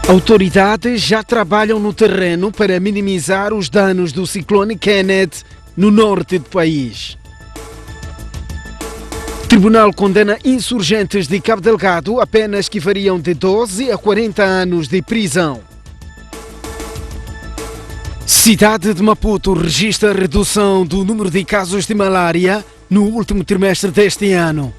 Autoridades já trabalham no terreno para minimizar os danos do ciclone Kenneth no norte do país. Tribunal condena insurgentes de Cabo Delgado a penas que variam de 12 a 40 anos de prisão. Cidade de Maputo registra redução do número de casos de malária no último trimestre deste ano.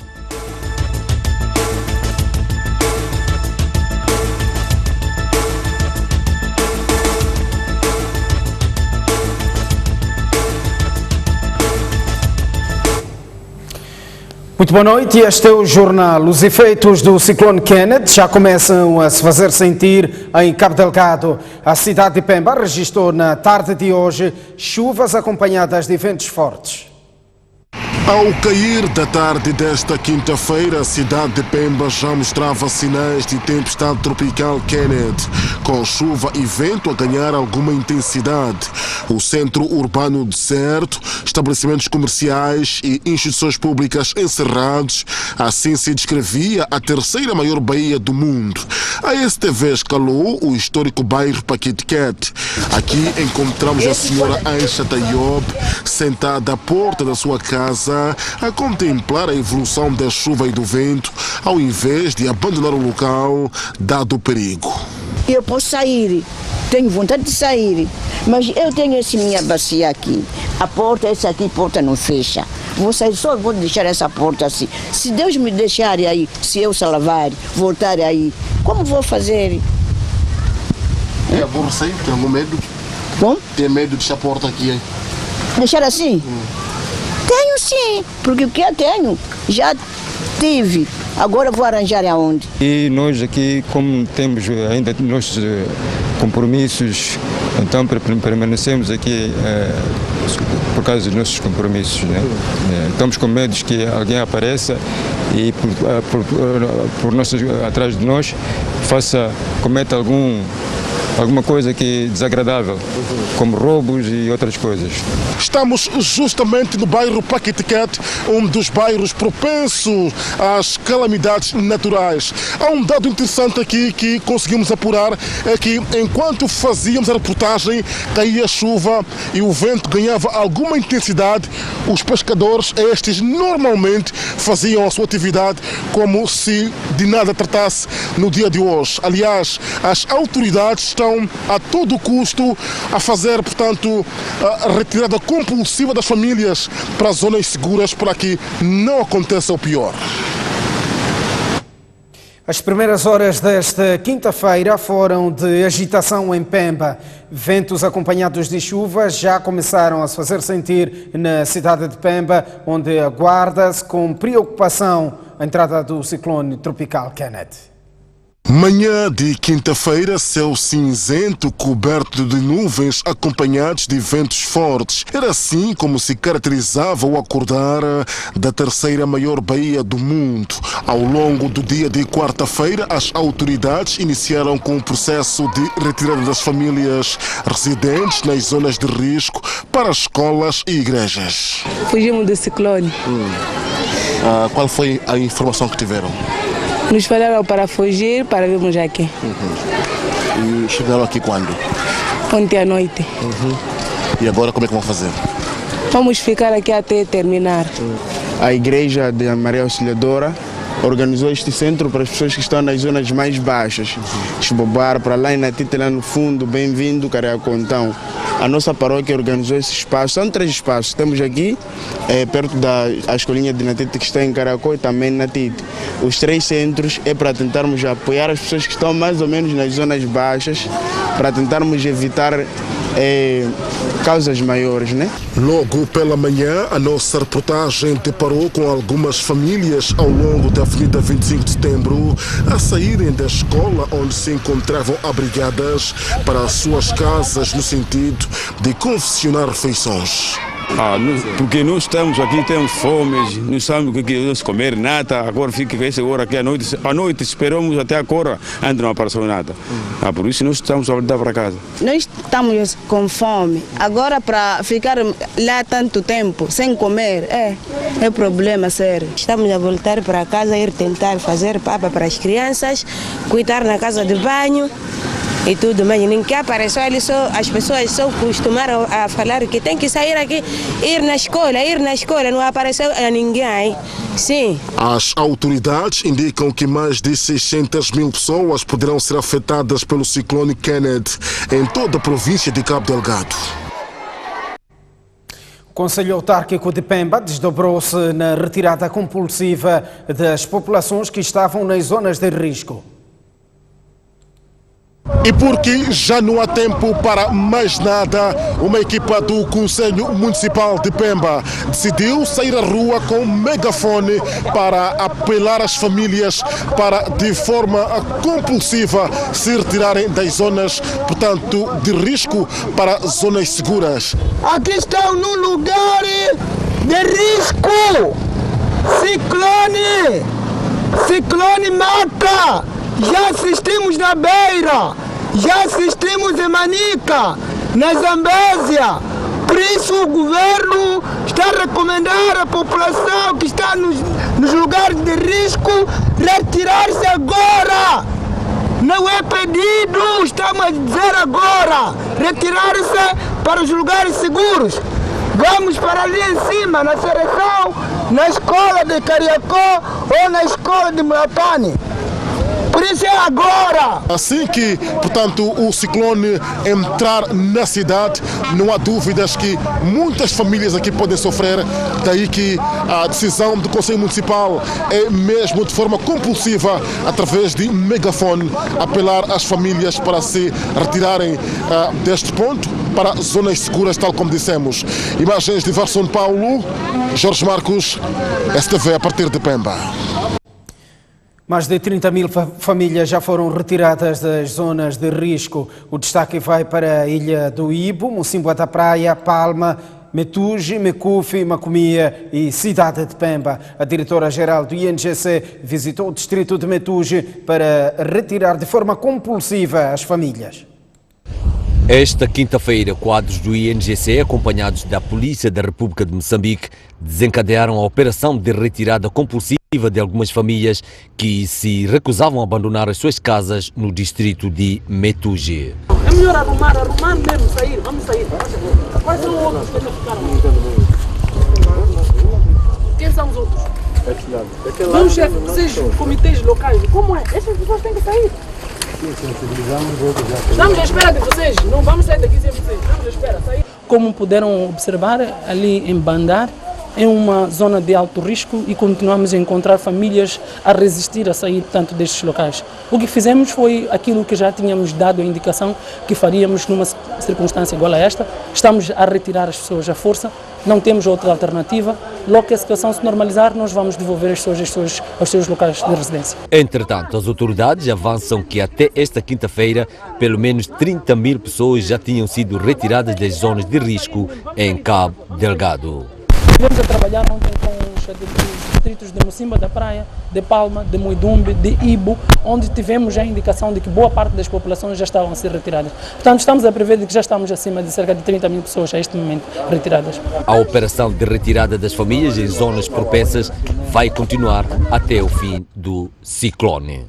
Muito boa noite, este é o jornal. Os efeitos do ciclone Kenneth já começam a se fazer sentir em Cabo Delgado. A cidade de Pemba registrou na tarde de hoje chuvas acompanhadas de ventos fortes. Ao cair da tarde desta quinta-feira, a cidade de Pemba já mostrava sinais de tempestade tropical Kenneth, com chuva e vento a ganhar alguma intensidade. O centro urbano deserto, estabelecimentos comerciais e instituições públicas encerrados, assim se descrevia a terceira maior baía do mundo. A STV escalou o histórico bairro Paquitiquete. Aqui encontramos a senhora Aisha Tayob, sentada à porta da sua casa, a contemplar a evolução da chuva e do vento, ao invés de abandonar o local, dado o perigo. Eu posso sair, tenho vontade de sair, mas eu tenho essa minha bacia aqui. A porta, essa aqui, porta não fecha. Vou sair, só vou deixar essa porta assim. Se Deus me deixar aí, se eu salvar, voltar aí, como vou fazer? É aborrecer? Tem algum medo? Como? Tem medo de deixar a porta aqui, hein? Deixar assim? Tenho sim, porque o que eu tenho, já tive. Agora vou arranjar aonde? E nós aqui, como temos ainda nossos compromissos, então permanecemos aqui por causa dos nossos compromissos, né? Estamos com medo de que alguém apareça e atrás de nós cometa alguma coisa que desagradável, como roubos e outras coisas. Estamos justamente no bairro Paquitiquete, um dos bairros propensos às calamidades naturais. Há um dado interessante aqui que conseguimos apurar, é que enquanto fazíamos a reportagem, caía chuva e o vento ganhava alguma intensidade, os pescadores, estes normalmente faziam a sua atividade como se de nada tratasse no dia de hoje. Aliás, as autoridades estão a todo custo a fazer, portanto, a retirada compulsiva das famílias para zonas seguras para que não aconteça o pior. As primeiras horas desta quinta-feira foram de agitação em Pemba. Ventos acompanhados de chuva já começaram a se fazer sentir na cidade de Pemba, onde aguarda-se com preocupação a entrada do ciclone tropical Kenneth. Manhã de quinta-feira, céu cinzento coberto de nuvens acompanhados de ventos fortes. Era assim como se caracterizava o acordar da terceira maior baía do mundo. Ao longo do dia de quarta-feira, as autoridades iniciaram com o processo de retirada das famílias residentes nas zonas de risco para escolas e igrejas. Fugimos do ciclone. Qual foi a informação que tiveram? Nos falaram para fugir, para virmos aqui. E chegaram aqui quando? Ontem à noite. E agora como é que vão fazer? Vamos ficar aqui até terminar. A igreja da Maria Auxiliadora organizou este centro para as pessoas que estão nas zonas mais baixas. Esbobar para lá em Natite, lá no fundo, bem-vindo, Cariacontão. A nossa paróquia organizou esse espaço, são 3 espaços. Temos aqui, perto da escolinha de Natite, que está em Caracol, e também em Natite. Os 3 centros é para tentarmos apoiar as pessoas que estão mais ou menos nas zonas baixas, para tentarmos evitar causas maiores, né? Logo pela manhã, a nossa reportagem deparou com algumas famílias ao longo da Avenida 25 de Setembro a saírem da escola onde se encontravam abrigadas para as suas casas no sentido de confeccionar refeições. Porque nós estamos aqui, temos fome, não sabemos o que vamos comer, nada. Agora fica essa hora aqui à noite esperamos até agora, ainda não apareceu nada. Por isso nós estamos a voltar para casa. Nós estamos com fome. Agora para ficar lá tanto tempo sem comer, é problema sério. Estamos a voltar para casa, ir tentar fazer papa para as crianças, cuidar na casa de banho e tudo, mas ninguém apareceu ali, as pessoas só costumaram a falar que tem que sair aqui, ir na escola, não apareceu ninguém. Sim. As autoridades indicam que mais de 600 mil pessoas poderão ser afetadas pelo ciclone Kenneth em toda a província de Cabo Delgado. O Conselho Autárquico de Pemba desdobrou-se na retirada compulsiva das populações que estavam nas zonas de risco. E porque já não há tempo para mais nada, uma equipa do Conselho Municipal de Pemba decidiu sair à rua com megafone para apelar às famílias para, de forma compulsiva, se retirarem das zonas, portanto, de risco para zonas seguras. Aqui estão num lugar de risco. Ciclone mata. Já assistimos na Beira, já assistimos em Manica, na Zambésia. Por isso o governo está a recomendar à população que está nos lugares de risco retirar-se agora. Não é pedido, estamos a dizer agora, retirar-se para os lugares seguros. Vamos para ali em cima, na Serrão, na escola de Cariacó ou na escola de Mulatani. Por isso é agora! Assim que, portanto, o ciclone entrar na cidade, não há dúvidas que muitas famílias aqui podem sofrer, daí que a decisão do Conselho Municipal é mesmo de forma compulsiva, através de megafone, apelar às famílias para se retirarem deste ponto para zonas seguras, tal como dissemos. Imagens de São Paulo, Jorge Marcos, STV a partir de Pemba. Mais de 30 mil famílias já foram retiradas das zonas de risco. O destaque vai para a Ilha do Ibo, Mocimboa da Praia, Palma, Metuge, Mecufi, Macomia e Cidade de Pemba. A diretora-geral do INGC visitou o distrito de Metuge para retirar de forma compulsiva as famílias. Esta quinta-feira, quadros do INGC, acompanhados da Polícia da República de Moçambique, desencadearam a operação de retirada compulsiva de algumas famílias que se recusavam a abandonar as suas casas no distrito de Metuge. É melhor arrumar mesmo, sair, vamos sair. Quais são os outros que ficaram? Quem são os outros? São os chefes, vocês, comitês locais, como é? Essas pessoas têm que sair. Estamos à espera de vocês, não vamos sair daqui sem vocês, estamos à espera, sair. Como puderam observar, ali em Bandar, é uma zona de alto risco e continuamos a encontrar famílias a resistir a sair tanto destes locais. O que fizemos foi aquilo que já tínhamos dado a indicação que faríamos numa circunstância igual a esta. Estamos a retirar as pessoas à força, não temos outra alternativa. Logo que a situação se normalizar, nós vamos devolver as pessoas aos seus locais de residência. Entretanto, as autoridades avançam que até esta quinta-feira, pelo menos 30 mil pessoas já tinham sido retiradas das zonas de risco em Cabo Delgado. Estivemos a trabalhar ontem com os distritos de Mocimboa da Praia, de Palma, de Muidumbe, de Ibo, onde tivemos já a indicação de que boa parte das populações já estavam a ser retiradas. Portanto, estamos a prever que já estamos acima de cerca de 30 mil pessoas a este momento retiradas. A operação de retirada das famílias em zonas propensas vai continuar até o fim do ciclone.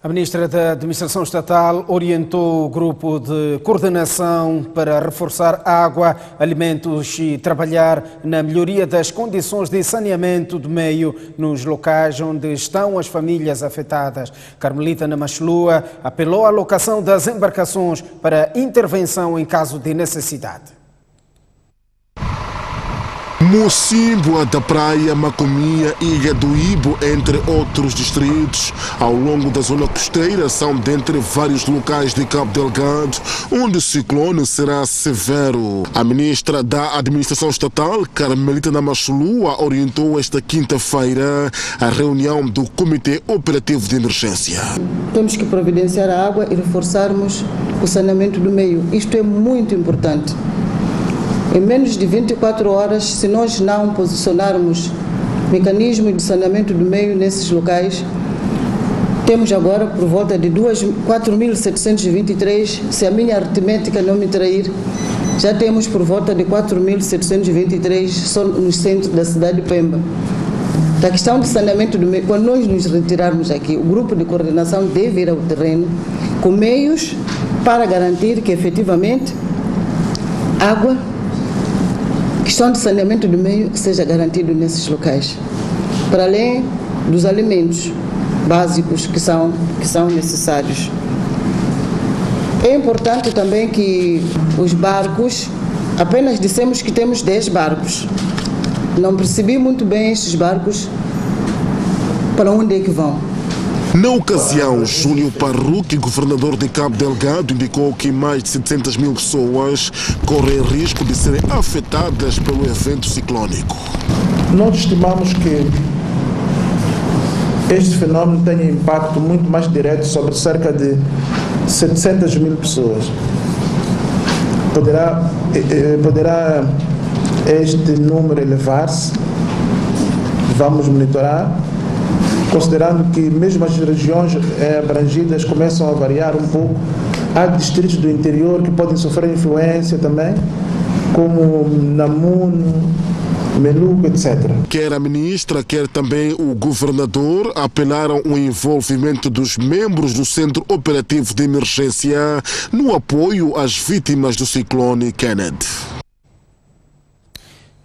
A Ministra da Administração Estatal orientou o grupo de coordenação para reforçar água, alimentos e trabalhar na melhoria das condições de saneamento do meio nos locais onde estão as famílias afetadas. Carmelita Namachlua apelou à alocação das embarcações para intervenção em caso de necessidade. Mocimboa da Praia, Macomia, Ilha do Ibo, entre outros distritos, ao longo da zona costeira, são dentre vários locais de Cabo Delgado, onde o ciclone será severo. A ministra da Administração Estatal, Carmelita Namachlua, orientou esta quinta-feira a reunião do Comitê Operativo de Emergência. Temos que providenciar a água e reforçarmos o saneamento do meio. Isto é muito importante. Em menos de 24 horas, se nós não posicionarmos mecanismos de saneamento do meio nesses locais, temos agora por volta de 4.723, se a minha aritmética não me trair, já temos por volta de 4.723 só no centro da cidade de Pemba. Da questão de saneamento do meio, quando nós nos retirarmos aqui, o grupo de coordenação deve ir ao terreno com meios para garantir que efetivamente água, questão de saneamento do meio seja garantido nesses locais, para além dos alimentos básicos que são necessários. É importante também que os barcos, apenas dissemos que temos 10 barcos. Não percebi muito bem estes barcos, para onde é que vão. Na ocasião, Júnior Parruque, governador de Cabo Delgado, indicou que mais de 700 mil pessoas correm risco de serem afetadas pelo evento ciclónico. Nós estimamos que este fenômeno tem impacto muito mais direto sobre cerca de 700 mil pessoas. Poderá este número elevar-se? Vamos monitorar, considerando que mesmo as regiões abrangidas começam a variar um pouco. Há distritos do interior que podem sofrer influência também, como Namuno, Meluco, etc. Quer a ministra, quer também o governador apelaram ao envolvimento dos membros do Centro Operativo de Emergência no apoio às vítimas do ciclone Kenneth.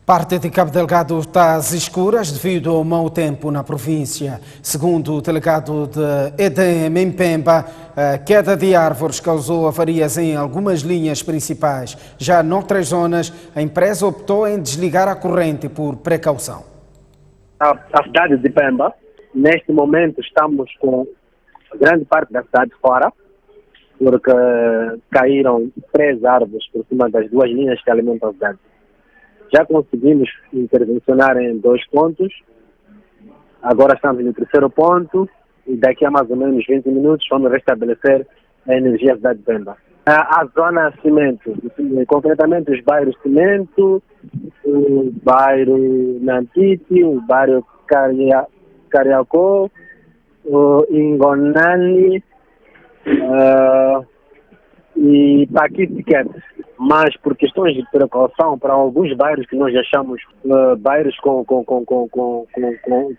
Parte de Cabo Delgado está às escuras devido ao mau tempo na província. Segundo o delegado de EDM em Pemba, a queda de árvores causou avarias em algumas linhas principais. Já noutras zonas, a empresa optou em desligar a corrente por precaução. A cidade de Pemba, neste momento estamos com grande parte da cidade fora, porque caíram 3 árvores por cima das 2 linhas que alimentam a cidade. Já conseguimos intervencionar em 2 pontos, agora estamos no 3º ponto e daqui a mais ou menos 20 minutos vamos restabelecer a energia da cidade de Pemba. A zona Cimento, concretamente os bairros Cimento, o bairro Nantiti, o bairro Cariacó, o Ingonani e Paquitiquete. Mas por questões de precaução para alguns bairros que nós achamos bairros com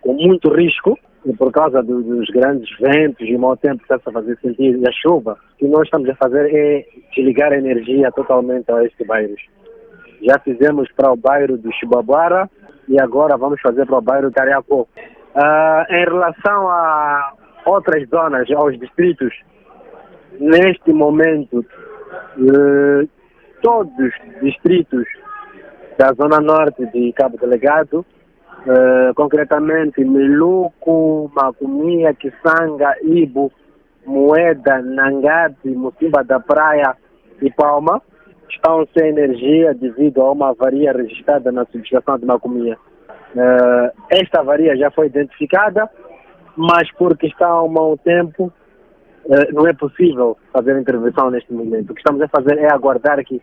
muito risco, e por causa dos grandes ventos e o mau tempo que está a fazer sentir e a chuva, o que nós estamos a fazer é desligar a energia totalmente a estes bairros. Já fizemos para o bairro do Chibabuara e agora vamos fazer para o bairro do Cariacó. Em relação a outras zonas, aos distritos, neste momento, todos os distritos da zona norte de Cabo Delgado, concretamente Meluco, Macumia, Kisanga, Ibo, Moeda, Nangati, Mucimba da Praia e Palma, estão sem energia devido a uma avaria registrada na subestação de Macumia. Esta avaria já foi identificada, mas porque está ao mau tempo, não é possível fazer intervenção neste momento. O que estamos a fazer é aguardar que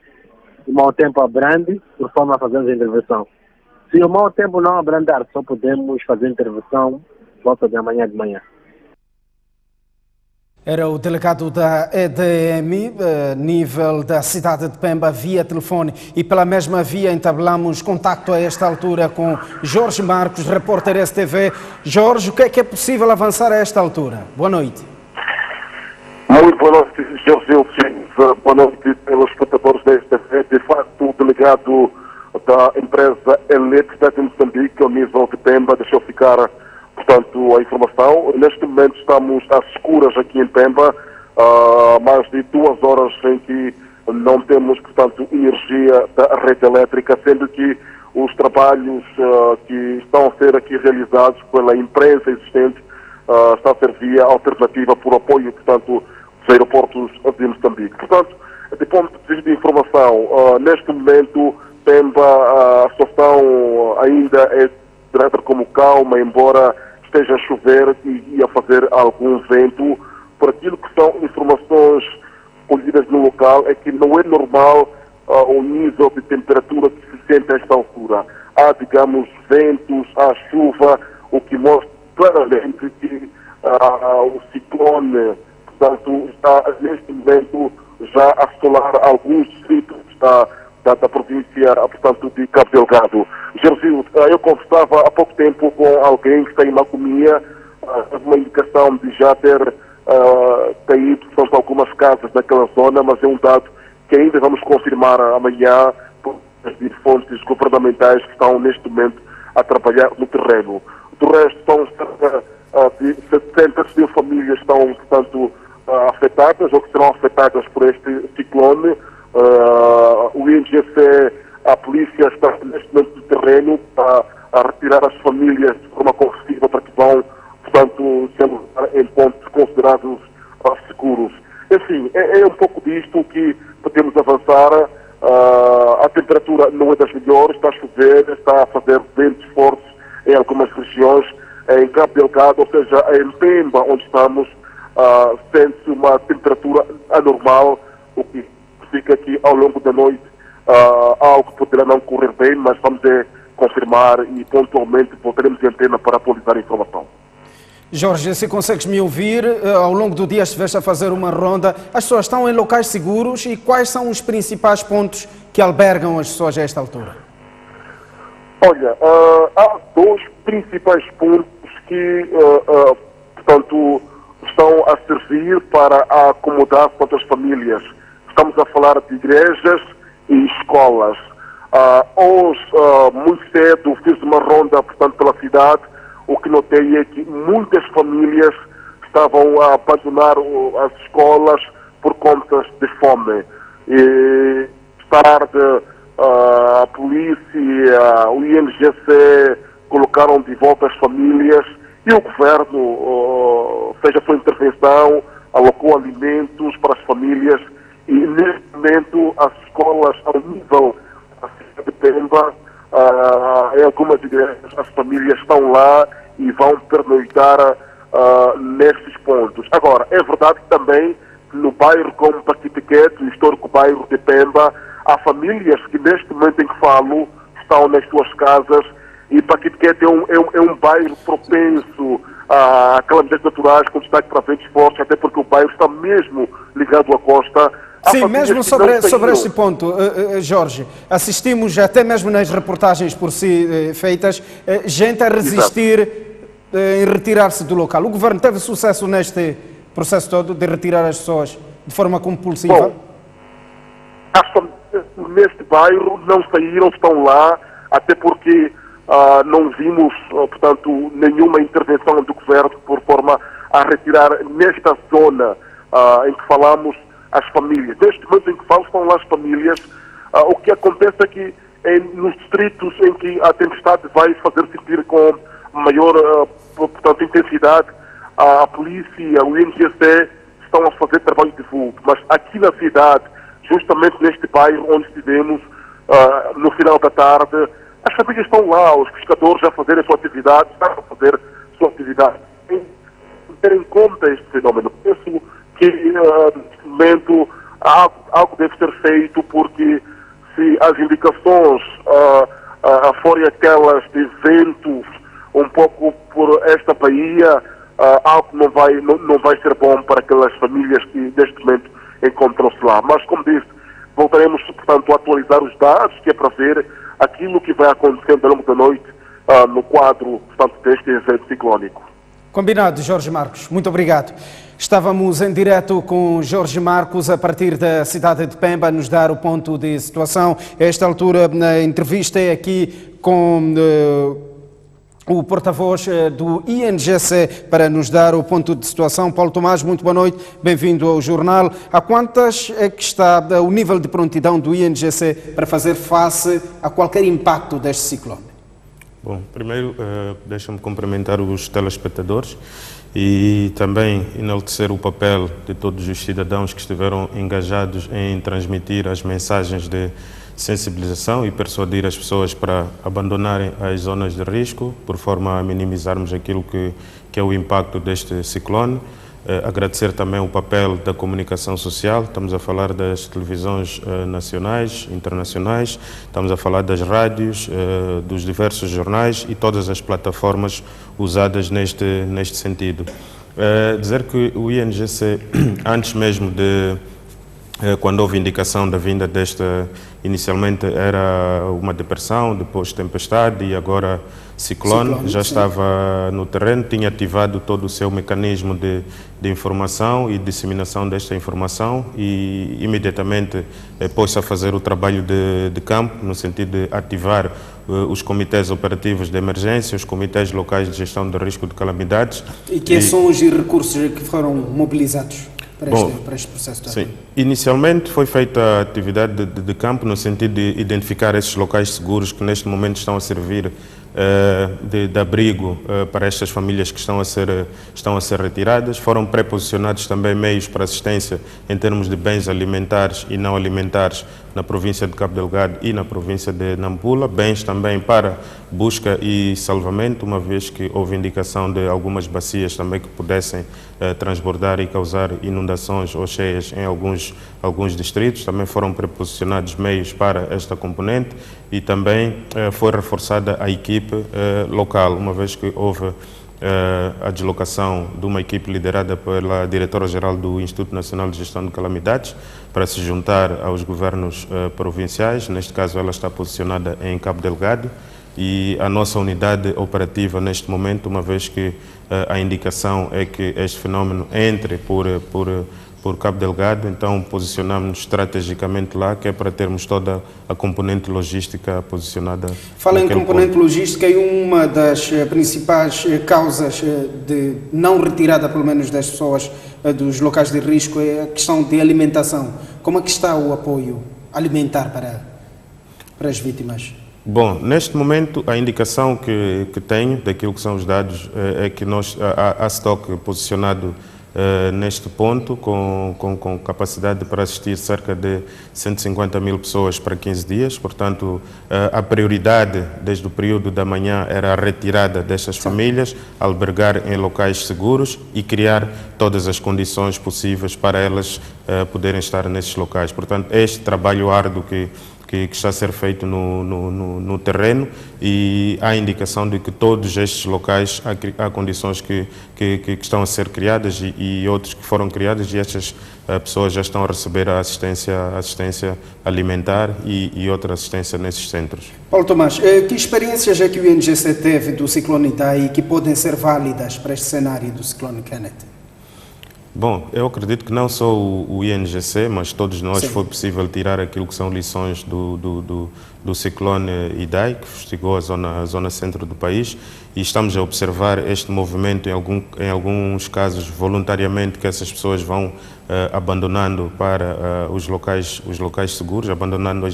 o mau tempo abrande, por forma a fazermos a intervenção. Se o mau tempo não abrandar, só podemos fazer intervenção volta de amanhã de manhã. Era o delegado da EDM, nível da cidade de Pemba, via telefone, e pela mesma via entablamos contacto a esta altura com Jorge Marcos, repórter STV. Jorge, o que é possível avançar a esta altura? Boa noite. Muito boa noite, José. Boa noite pelos espectadores da STV. De facto, o delegado da empresa elétrica de Moçambique, ao nível de Pemba, deixou ficar, portanto, a informação. Neste momento estamos às escuras aqui em Pemba, mais de 2 horas em que não temos, portanto, energia da rede elétrica, sendo que os trabalhos que estão a ser aqui realizados pela empresa existente está a ser via alternativa por apoio, portanto, dos aeroportos de Moçambique. Portanto, de ponto de vista de informação, neste momento, Pemba, a situação ainda é trata como calma, embora esteja a chover e a fazer algum vento. Por aquilo que são informações colhidas no local, é que não é normal o nível de temperatura que se sente a esta altura. Há, digamos, ventos, há chuva, o que mostra claramente que o ciclone, portanto, está neste momento já a assolar alguns distritos, está da província, portanto, de Cabo Delgado. Gersildo, eu conversava há pouco tempo com alguém que está em Macomia, uma indicação de já ter caído de algumas casas naquela zona, mas é um dado que ainda vamos confirmar amanhã por fontes governamentais que estão neste momento a trabalhar no terreno. Do resto, são cerca de 700 mil famílias que estão, portanto, afetadas ou que serão afetadas por este ciclone. O INGC, a polícia está neste momento no terreno a retirar as famílias de forma compressiva para que vão, portanto, ser em pontos considerados seguros. Enfim, é um pouco disto que podemos avançar. A temperatura não é das melhores, está a chover, está a fazer ventos fortes em algumas regiões. Em Cabo Delgado, ou seja, em Pemba, onde estamos, sente-se uma temperatura anormal, o que significa que ao longo da noite algo poderá não correr bem, mas vamos confirmar e pontualmente voltaremos em antena para atualizar a informação. Jorge, se consegues me ouvir, ao longo do dia estiveste a fazer uma ronda, as pessoas estão em locais seguros e quais são os principais pontos que albergam as pessoas a esta altura? Olha, há dois principais pontos que, portanto, estão a servir para acomodar as famílias. Estamos a falar de igrejas e escolas. Hoje, muito cedo, fiz uma ronda, portanto, pela cidade. O que notei é que muitas famílias estavam a abandonar as escolas por conta de fome. E tarde, a polícia, o INGC colocaram de volta as famílias e o governo fez a sua intervenção, alocou alimentos para as famílias e neste momento as escolas ao nível da cidade de Pemba, em algumas igrejas as famílias estão lá e vão pernoitar nestes pontos. Agora, é verdade que também no bairro como Paquitiquete, o histórico bairro de Pemba, há famílias que neste momento em que falo estão nas suas casas e Paquitiquete é um bairro propenso a calamidades naturais com destaque para ventos fortes, até porque o bairro está mesmo ligado à costa. Sim, mesmo sobre este ponto, Jorge, assistimos até mesmo nas reportagens por si feitas, gente a resistir em retirar-se do local. O governo teve sucesso neste processo todo de retirar as pessoas de forma compulsiva? Bom, as famílias neste bairro não saíram, estão lá, até porque não vimos, portanto, nenhuma intervenção do governo por forma a retirar nesta zona em que falamos as famílias. Neste momento em que falo, estão lá as famílias. O que acontece é que nos distritos em que a tempestade vai fazer sentir com maior portanto, intensidade, a polícia, o INGC estão a fazer trabalho de vulto. Mas aqui na cidade, justamente neste bairro onde estivemos, no final da tarde, as famílias estão lá, os pescadores a fazerem a sua atividade, estão a fazer a sua atividade. Tem que ter em conta este fenómeno. Penso que neste momento algo deve ser feito, porque se as indicações forem aquelas de ventos um pouco por esta Bahia, algo não vai ser bom para aquelas famílias que neste momento encontram-se lá. Mas, como disse, voltaremos, portanto, a atualizar os dados, que é para ver aquilo que vai acontecendo ao longo da noite no quadro, portanto, deste evento ciclónico. Combinado, Jorge Marcos. Muito obrigado. Estávamos em direto com Jorge Marcos, a partir da cidade de Pemba, a nos dar o ponto de situação. A esta altura, na entrevista é aqui com o porta-voz do INGC para nos dar o ponto de situação. Paulo Tomás, muito boa noite, bem-vindo ao jornal. A quantas é que está o nível de prontidão do INGC para fazer face a qualquer impacto deste ciclone? Bom, primeiro deixa-me cumprimentar os telespectadores e também enaltecer o papel de todos os cidadãos que estiveram engajados em transmitir as mensagens de sensibilização e persuadir as pessoas para abandonarem as zonas de risco, por forma a minimizarmos aquilo que é o impacto deste ciclone. Agradecer também o papel da comunicação social. Estamos a falar das televisões nacionais, internacionais, estamos a falar das rádios, dos diversos jornais e todas as plataformas usadas neste sentido. Dizer que o INGC, antes mesmo de quando houve indicação da vinda desta, inicialmente era uma depressão, depois tempestade e agora ciclone, já estava no terreno, tinha ativado todo o seu mecanismo de informação e disseminação desta informação e imediatamente pôs-se a fazer o trabalho de campo, no sentido de ativar os comitês operativos de emergência, os comitês locais de gestão de risco de calamidades. E que são os recursos que foram mobilizados para este processo? Sim. Inicialmente foi feita a atividade de campo no sentido de identificar esses locais seguros que neste momento estão a servir de abrigo para estas famílias que estão a ser retiradas. Foram pré-posicionados também meios para assistência em termos de bens alimentares e não alimentares na província de Cabo Delgado e na província de Nampula, bens também para busca e salvamento, uma vez que houve indicação de algumas bacias também que pudessem transbordar e causar inundações ou cheias em alguns distritos. Também foram preposicionados meios para esta componente e também foi reforçada a equipe local, uma vez que houve a deslocação de uma equipe liderada pela diretora-geral do Instituto Nacional de Gestão de Calamidades para se juntar aos governos provinciais. Neste caso ela está posicionada em Cabo Delgado e a nossa unidade operativa neste momento, uma vez que a indicação é que este fenómeno entre por Cabo Delgado, então posicionamos-nos estrategicamente lá, que é para termos toda a componente logística posicionada. Fala em componente logística e uma das principais causas de não retirada, pelo menos, das pessoas dos locais de risco é a questão de alimentação. Como é que está o apoio alimentar para as vítimas? Bom, neste momento a indicação que tenho daquilo que são os dados é que há estoque posicionado neste ponto, com capacidade para assistir cerca de 150 mil pessoas para 15 dias. Portanto, a prioridade desde o período da manhã era a retirada destas famílias, albergar em locais seguros e criar todas as condições possíveis para elas poderem estar nesses locais. Portanto, este trabalho árduo que está a ser feito no terreno, e há indicação de que todos estes locais há condições que estão a ser criadas e outros que foram criadas, e estas pessoas já estão a receber a assistência alimentar e outra assistência nesses centros. Paulo Tomás, que experiências é que o INGC teve do ciclone Idai que podem ser válidas para este cenário do ciclone Kenneth? Bom, eu acredito que não só o INGC, mas todos nós foi possível tirar aquilo que são lições do ciclone Idai, que fustigou a zona centro do país, e estamos a observar este movimento em alguns casos voluntariamente, que essas pessoas vão abandonando para os locais seguros, abandonando as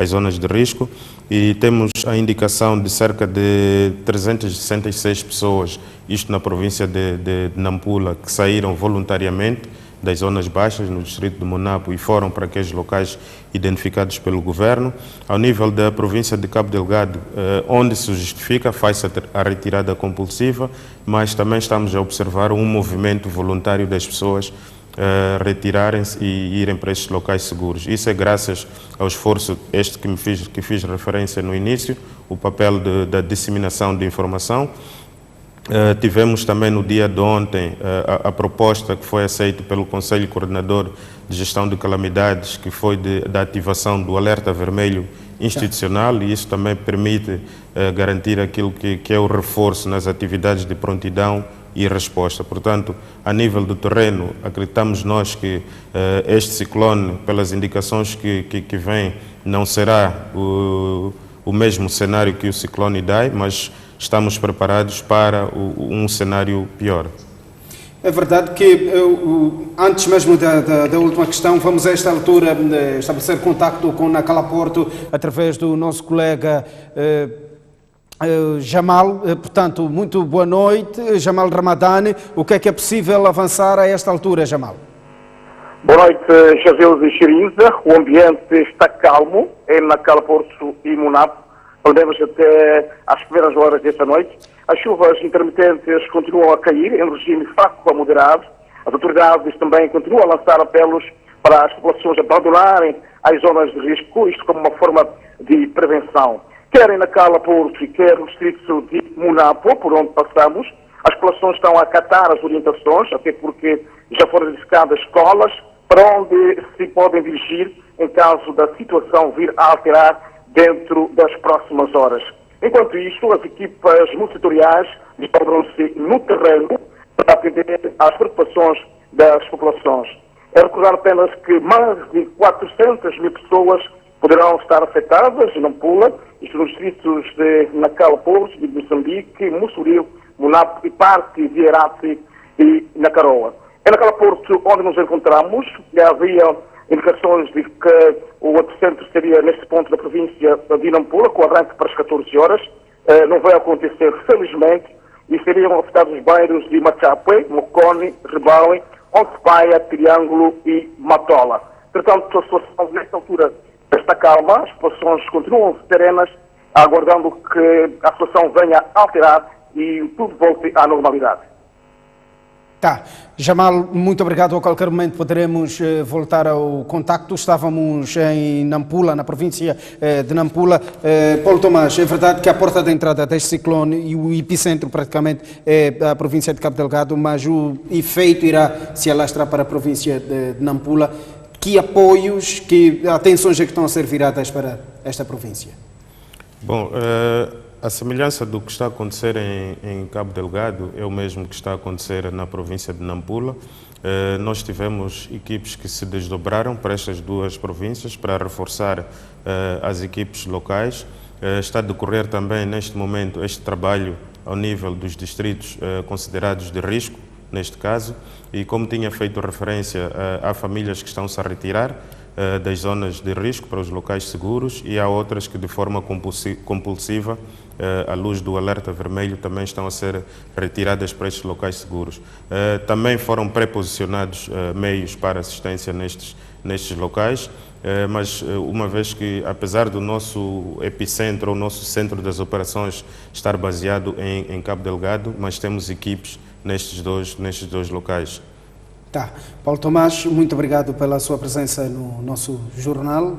zonas de risco, e temos a indicação de cerca de 366 pessoas, isto na província de Nampula, que saíram voluntariamente das zonas baixas no distrito de Monapo e foram para aqueles locais identificados pelo governo. Ao nível da província de Cabo Delgado, onde se justifica, faz-se a retirada compulsiva, mas também estamos a observar um movimento voluntário das pessoas retirarem-se e irem para estes locais seguros. Isso é graças ao esforço que fiz referência no início, o papel da disseminação de informação. Tivemos também no dia de ontem a proposta que foi aceita pelo Conselho Coordenador de Gestão de Calamidades, que foi da ativação do alerta vermelho institucional, e isso também permite garantir aquilo que é o reforço nas atividades de prontidão e resposta. Portanto, a nível do terreno, acreditamos nós que este ciclone, pelas indicações que vem, não será o mesmo cenário que o ciclone Idai, mas estamos preparados para um cenário pior. É verdade que, antes mesmo da última questão, vamos a esta altura estabelecer contacto com Nacala Porto através do nosso colega Jamal. Portanto, muito boa noite, Jamal Ramadani. O que é possível avançar a esta altura, Jamal? Boa noite, Jazeus e Xirinza. O ambiente está calmo em Nacala Porto e Monapo, pelo menos até às primeiras horas desta noite. As chuvas intermitentes continuam a cair em regime fraco a moderado. As autoridades também continuam a lançar apelos para as populações abandonarem as zonas de risco, isto como uma forma de prevenção. Quer em Nacala Porto e quer no distrito de Monapo, por onde passamos, as populações estão a acatar as orientações, até porque já foram edificadas escolas para onde se podem dirigir em caso da situação vir a alterar dentro das próximas horas. Enquanto isto, as equipas multissetoriais encontram-se no terreno para atender às preocupações das populações. É recordar apenas que mais de 400 mil pessoas poderão estar afetadas em Nampula, isto nos distritos de Nacala Pouros, de Moçambique, Mussuril, Munapo e parte de Herate e Nacaroa. É Nacala Porto onde nos encontramos, havia indicações de que o epicentro seria neste ponto da província de Nampula, com arranque para as 14 horas. Não vai acontecer, felizmente, e seriam afetados os bairros de Machapue, Mocone, Rebale, Oncepaia, Triângulo e Matola. Portanto, a situação nesta altura está calma, as populações continuam serenas, aguardando que a situação venha a alterar e tudo volte à normalidade. Tá. Jamal, muito obrigado. A qualquer momento poderemos voltar ao contacto. Estávamos em Nampula, na província de Nampula. Paulo Tomás, é verdade que a porta de entrada deste ciclone e o epicentro praticamente é a província de Cabo Delgado, mas o efeito irá se alastrar para a província de Nampula. Que apoios, que atenções é que estão a ser viradas para esta província? Bom, a semelhança do que está a acontecer em Cabo Delgado é o mesmo que está a acontecer na província de Nampula. Nós tivemos equipes que se desdobraram para estas duas províncias para reforçar as equipes locais. Está a decorrer também neste momento este trabalho ao nível dos distritos considerados de risco, neste caso, e como tinha feito referência, há famílias que estão-se a retirar das zonas de risco para os locais seguros e há outras que de forma compulsiva, à luz do alerta vermelho, também estão a ser retiradas para estes locais seguros. Também foram pré-posicionados meios para assistência nestes locais, mas uma vez que, apesar do nosso epicentro, ou nosso centro das operações estar baseado em Cabo Delgado, mas temos equipes nestes dois locais. Tá. Paulo Tomás, muito obrigado pela sua presença no nosso jornal.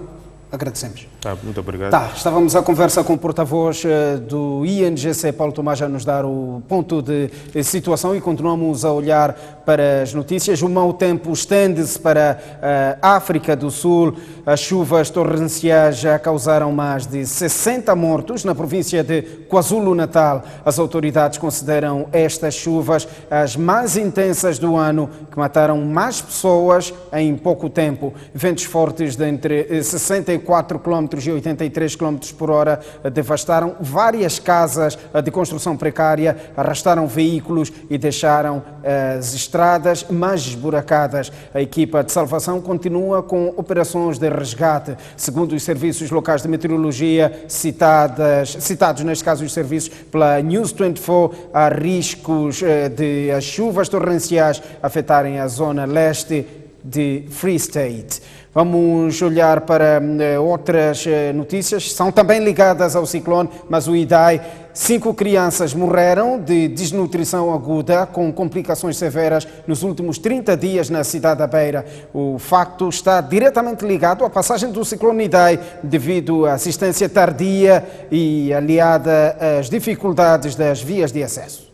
Agradecemos. Tá, muito obrigado. Tá, estávamos a conversa com o porta-voz do INGC, Paulo Tomás, a nos dar o ponto de situação e continuamos a olhar para as notícias. O mau tempo estende-se para a África do Sul. As chuvas torrenciais já causaram mais de 60 mortos na província de KwaZulu-Natal. As autoridades consideram estas chuvas as mais intensas do ano, que mataram mais pessoas em pouco tempo. Ventos fortes de entre 64 km e 83 km por hora devastaram várias casas de construção precária, arrastaram veículos e deixaram as estradas mais esburacadas. A equipa de salvação continua com operações de resgate. Segundo os serviços locais de meteorologia citados neste caso os serviços pela News 24, há riscos de as chuvas torrenciais afetarem a zona leste de Free State. Vamos olhar para outras notícias, são também ligadas ao ciclone, mas o Idai. 5 crianças morreram de desnutrição aguda com complicações severas nos últimos 30 dias na cidade da Beira. O facto está diretamente ligado à passagem do ciclone Idai devido à assistência tardia e aliada às dificuldades das vias de acesso.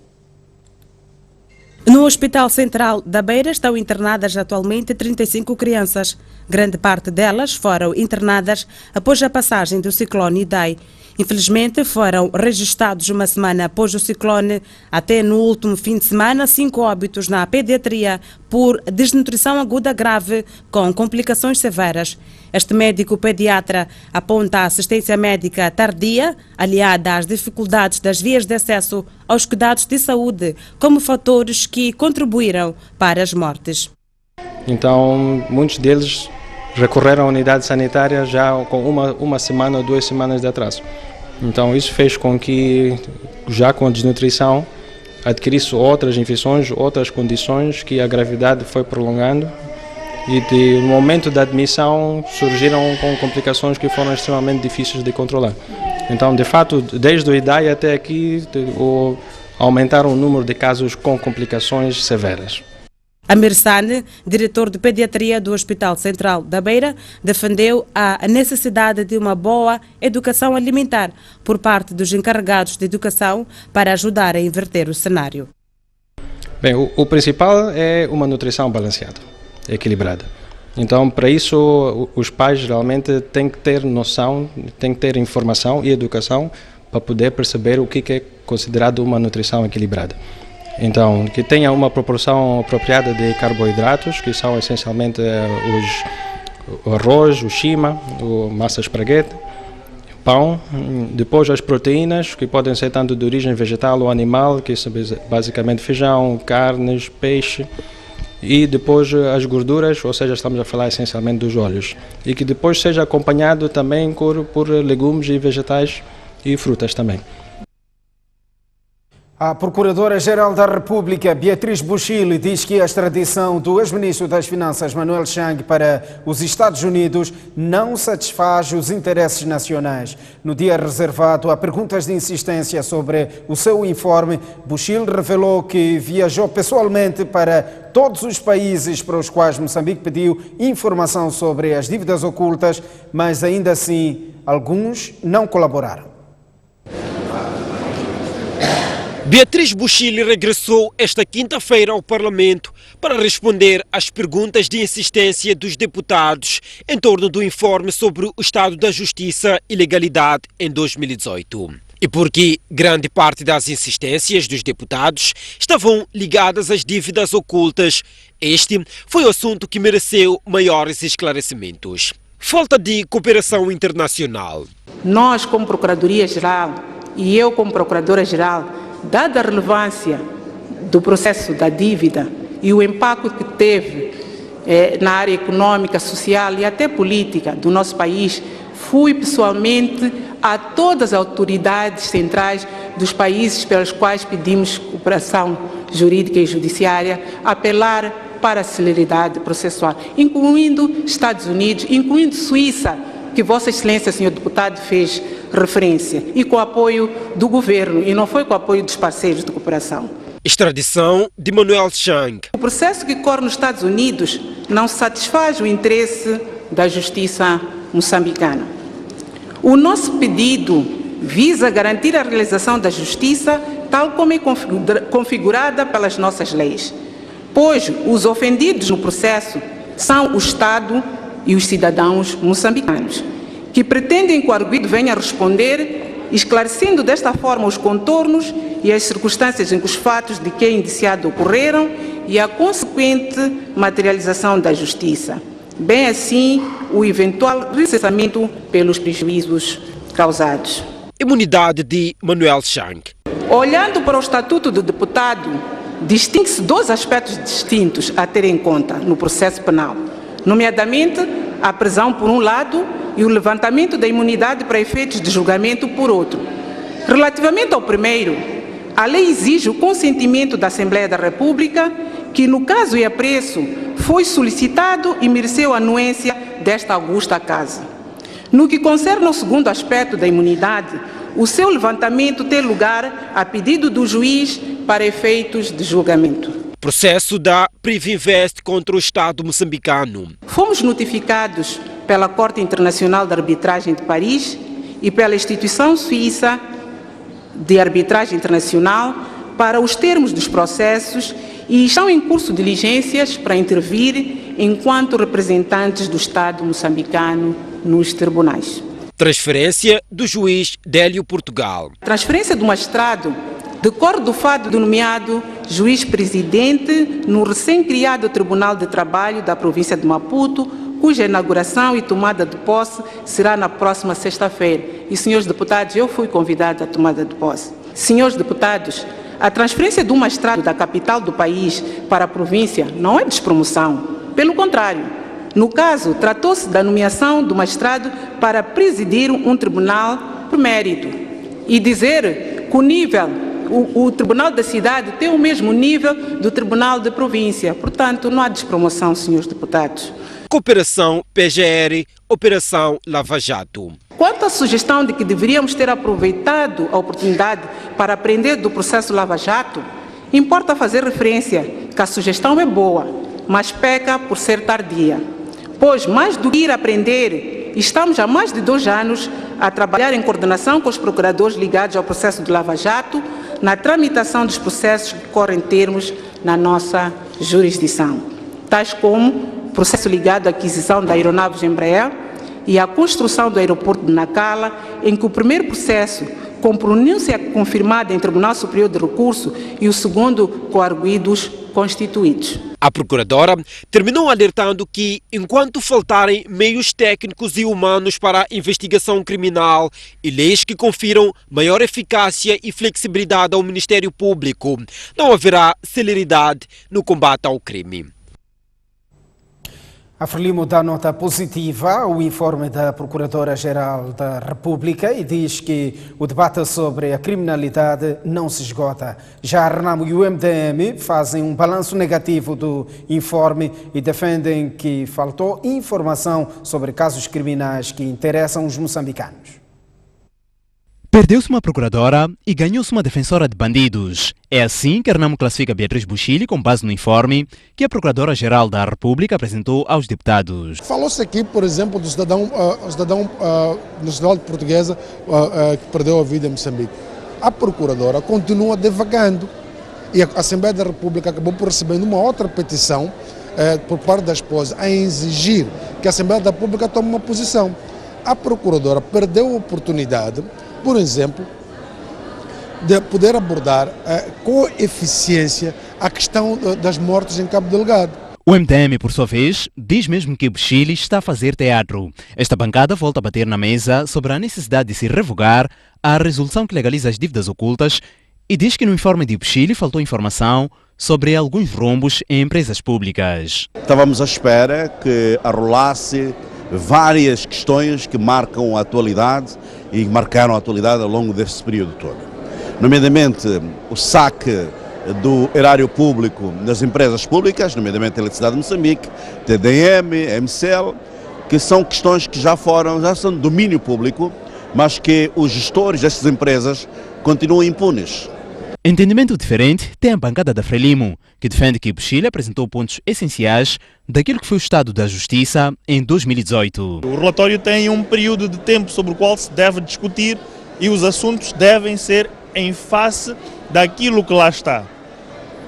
No Hospital Central da Beira estão internadas atualmente 35 crianças. Grande parte delas foram internadas após a passagem do ciclone Idai. Infelizmente, foram registrados uma semana após o ciclone, até no último fim de semana, 5 óbitos na pediatria por desnutrição aguda grave com complicações severas. Este médico pediatra aponta a assistência médica tardia, aliada às dificuldades das vias de acesso aos cuidados de saúde, como fatores que contribuíram para as mortes. Então, muitos deles recorreram à unidade sanitária já com uma semana ou 2 semanas de atraso. Então, isso fez com que, já com a desnutrição, adquirisse outras infecções, outras condições, que a gravidade foi prolongando e no momento da admissão surgiram com complicações que foram extremamente difíceis de controlar. Então, de fato, desde o IDAI até aqui, aumentaram o número de casos com complicações severas. Amir Sane, diretor de pediatria do Hospital Central da Beira, defendeu a necessidade de uma boa educação alimentar por parte dos encarregados de educação para ajudar a inverter o cenário. Bem, o principal é uma nutrição balanceada, equilibrada. Então, para isso, os pais realmente têm que ter noção, têm que ter informação e educação para poder perceber o que é considerado uma nutrição equilibrada. Então, que tenha uma proporção apropriada de carboidratos, que são essencialmente o arroz, o shima, a massa esparguete, pão, depois as proteínas, que podem ser tanto de origem vegetal ou animal, que são basicamente feijão, carnes, peixe, e depois as gorduras, ou seja, estamos a falar essencialmente dos óleos, e que depois seja acompanhado também por legumes e vegetais e frutas também. A Procuradora-Geral da República, Beatriz Buchili, diz que a extradição do ex-ministro das Finanças, Manuel Chang, para os Estados Unidos não satisfaz os interesses nacionais. No dia reservado a perguntas de insistência sobre o seu informe, Buchili revelou que viajou pessoalmente para todos os países para os quais Moçambique pediu informação sobre as dívidas ocultas, mas ainda assim alguns não colaboraram. Beatriz Buchili regressou esta quinta-feira ao Parlamento para responder às perguntas de insistência dos deputados em torno do informe sobre o estado da justiça e legalidade em 2018. E porque grande parte das insistências dos deputados estavam ligadas às dívidas ocultas, este foi o assunto que mereceu maiores esclarecimentos. Falta de cooperação internacional. Nós, como Procuradoria-Geral, e eu, como Procuradora-Geral, dada a relevância do processo da dívida e o impacto que teve na área econômica, social e até política do nosso país, fui pessoalmente a todas as autoridades centrais dos países pelos quais pedimos cooperação jurídica e judiciária, apelar para a celeridade processual, incluindo Estados Unidos, incluindo Suíça, que Vossa Excelência, Senhor Deputado, fez referência, e com o apoio do governo, e não foi com o apoio dos parceiros de cooperação. Extradição de Manuel Chang. O processo que corre nos Estados Unidos não satisfaz o interesse da justiça moçambicana. O nosso pedido visa garantir a realização da justiça tal como é configurada pelas nossas leis, pois os ofendidos no processo são o Estado e os cidadãos moçambicanos, que pretendem que o arguido venha a responder, esclarecendo desta forma os contornos e as circunstâncias em que os fatos de que é indiciado ocorreram e a consequente materialização da justiça, bem assim o eventual ressarcimento pelos prejuízos causados. Imunidade de Manuel Chang. Olhando para o Estatuto do Deputado, distingue-se dois aspectos distintos a ter em conta no processo penal, nomeadamente a prisão por um lado e o levantamento da imunidade para efeitos de julgamento por outro. Relativamente ao primeiro, a lei exige o consentimento da Assembleia da República, que no caso e apreço foi solicitado e mereceu a anuência desta augusta Casa. No que concerne ao segundo aspecto da imunidade, o seu levantamento tem lugar a pedido do juiz para efeitos de julgamento. Processo da Privinvest contra o Estado moçambicano. Fomos notificados pela Corte Internacional de Arbitragem de Paris e pela Instituição Suíça de Arbitragem Internacional para os termos dos processos e estão em curso diligências para intervir enquanto representantes do Estado moçambicano nos tribunais. Transferência do juiz Délio Portugal. Transferência do magistrado decorre do fato de nomeado juiz-presidente no recém-criado Tribunal de Trabalho da província de Maputo, cuja inauguração e tomada de posse será na próxima sexta-feira. E, senhores deputados, eu fui convidado à tomada de posse. Senhores deputados, a transferência do magistrado da capital do país para a província não é despromoção. Pelo contrário, no caso, tratou-se da nomeação do magistrado para presidir um tribunal por mérito. E dizer que o nível o Tribunal da Cidade tem o mesmo nível do Tribunal de Província. Portanto, não há despromoção, senhores deputados. Cooperação PGR, Operação Lava Jato. Quanto à sugestão de que deveríamos ter aproveitado a oportunidade para aprender do processo Lava Jato, importa fazer referência que a sugestão é boa, mas peca por ser tardia. Pois, mais do que ir aprender, estamos há mais de 2 anos a trabalhar em coordenação com os procuradores ligados ao processo do Lava Jato, na tramitação dos processos que correm termos na nossa jurisdição, tais como processo ligado à aquisição de aeronaves Embraer e à construção do aeroporto de Nacala, em que o primeiro processo, com pronúncia confirmada em Tribunal Superior de Recurso, e o segundo com arguidos constituídos. A procuradora terminou alertando que, enquanto faltarem meios técnicos e humanos para a investigação criminal e leis que confiram maior eficácia e flexibilidade ao Ministério Público, não haverá celeridade no combate ao crime. A Frelimo dá nota positiva ao informe da Procuradora-Geral da República e diz que o debate sobre a criminalidade não se esgota. Já a Renamo e o MDM fazem um balanço negativo do informe e defendem que faltou informação sobre casos criminais que interessam os moçambicanos. Perdeu-se uma procuradora e ganhou-se uma defensora de bandidos. É assim que a Renamo classifica Beatriz Buchili com base no informe que a Procuradora-Geral da República apresentou aos deputados. Falou-se aqui, por exemplo, do cidadão nacionalidade portuguesa que perdeu a vida em Moçambique. A Procuradora continua devagando e a Assembleia da República acabou por receber uma outra petição por parte da esposa a exigir que a Assembleia da República tome uma posição. A Procuradora perdeu a oportunidade, por exemplo, de poder abordar com eficiência a questão das mortes em Cabo Delgado. O MDM, por sua vez, diz mesmo que Buchili está a fazer teatro. Esta bancada volta a bater na mesa sobre a necessidade de se revogar a resolução que legaliza as dívidas ocultas e diz que no informe de Buchili faltou informação sobre alguns rombos em empresas públicas. Estávamos à espera que arrolasse várias questões que marcam a atualidade e marcaram a atualidade ao longo deste período todo. Nomeadamente o saque do erário público nas empresas públicas, nomeadamente a Eletricidade de Moçambique, TDM, MCL, que são questões que já são de domínio público, mas que os gestores destas empresas continuam impunes. Entendimento diferente tem a bancada da Frelimo, que defende que Buchili apresentou pontos essenciais daquilo que foi o estado da justiça em 2018. O relatório tem um período de tempo sobre o qual se deve discutir e os assuntos devem ser em face daquilo que lá está.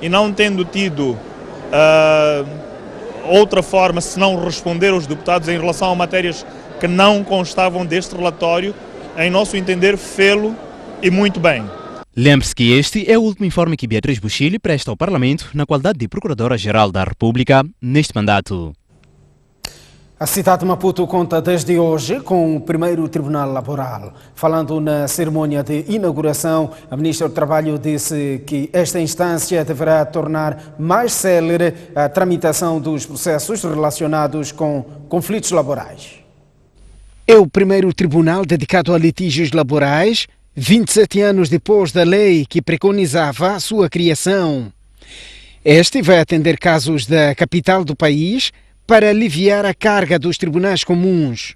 E não tendo tido outra forma senão responder aos deputados em relação a matérias que não constavam deste relatório, em nosso entender, fê-lo e muito bem. Lembre-se que este é o último informe que Beatriz Buchili presta ao Parlamento na qualidade de Procuradora-Geral da República neste mandato. A cidade de Maputo conta desde hoje com o primeiro Tribunal Laboral. Falando na cerimónia de inauguração, a Ministra do Trabalho disse que esta instância deverá tornar mais célere a tramitação dos processos relacionados com conflitos laborais. É o primeiro tribunal dedicado a litígios laborais, 27 anos depois da lei que preconizava a sua criação. Este vai atender casos da capital do país para aliviar a carga dos tribunais comuns.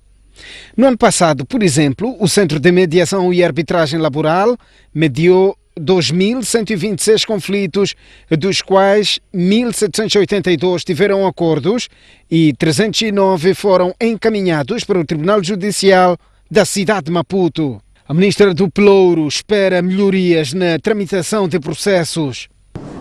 No ano passado, por exemplo, o Centro de Mediação e Arbitragem Laboral mediou 2.126 conflitos, dos quais 1.782 tiveram acordos e 309 foram encaminhados para o Tribunal Judicial da cidade de Maputo. A Ministra do Pelouro espera melhorias na tramitação de processos.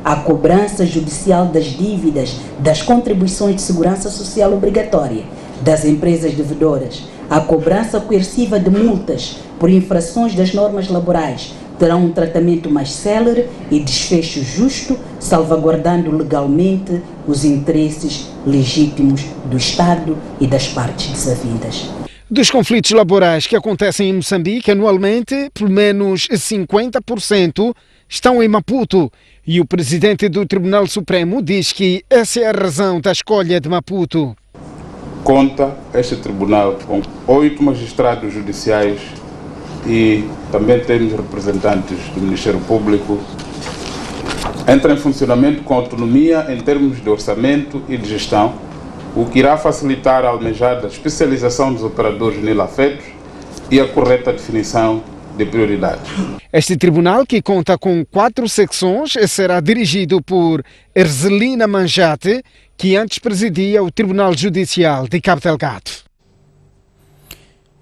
A cobrança judicial das dívidas, das contribuições de segurança social obrigatória, das empresas devedoras, a cobrança coerciva de multas por infrações das normas laborais terão um tratamento mais célere e desfecho justo, salvaguardando legalmente os interesses legítimos do Estado e das partes desavindas. Dos conflitos laborais que acontecem em Moçambique anualmente, pelo menos 50% estão em Maputo. E o presidente do Tribunal Supremo diz que essa é a razão da escolha de Maputo. Conta este tribunal com 8 magistrados judiciais e também temos representantes do Ministério Público. Entra em funcionamento com autonomia em termos de orçamento e de gestão, o que irá facilitar a almejada especialização dos operadores nele afetos e a correta definição de prioridades. Este tribunal, que conta com 4 secções, será dirigido por Erzelina Manjate, que antes presidia o Tribunal Judicial de Cabo Delgado.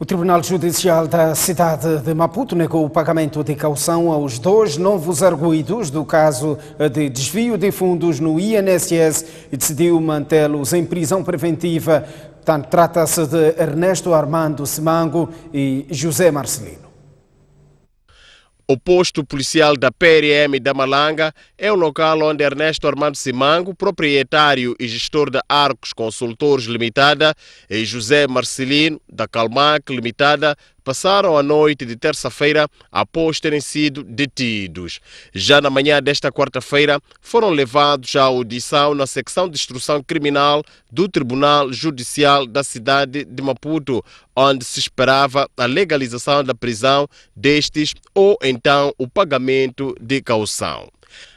O Tribunal Judicial da cidade de Maputo negou o pagamento de caução aos 2 novos arguidos do caso de desvio de fundos no INSS e decidiu mantê-los em prisão preventiva. Trata-se de Ernesto Armando Simango e José Marcelino. O posto policial da PRM da Malanga é o local onde Ernesto Armando Simango, proprietário e gestor da Arcos Consultores Limitada, e José Marcelino, da Calmac Limitada, passaram a noite de terça-feira após terem sido detidos. Já na manhã desta quarta-feira, foram levados à audição na secção de instrução criminal do Tribunal Judicial da cidade de Maputo, onde se esperava a legalização da prisão destes ou então o pagamento de caução.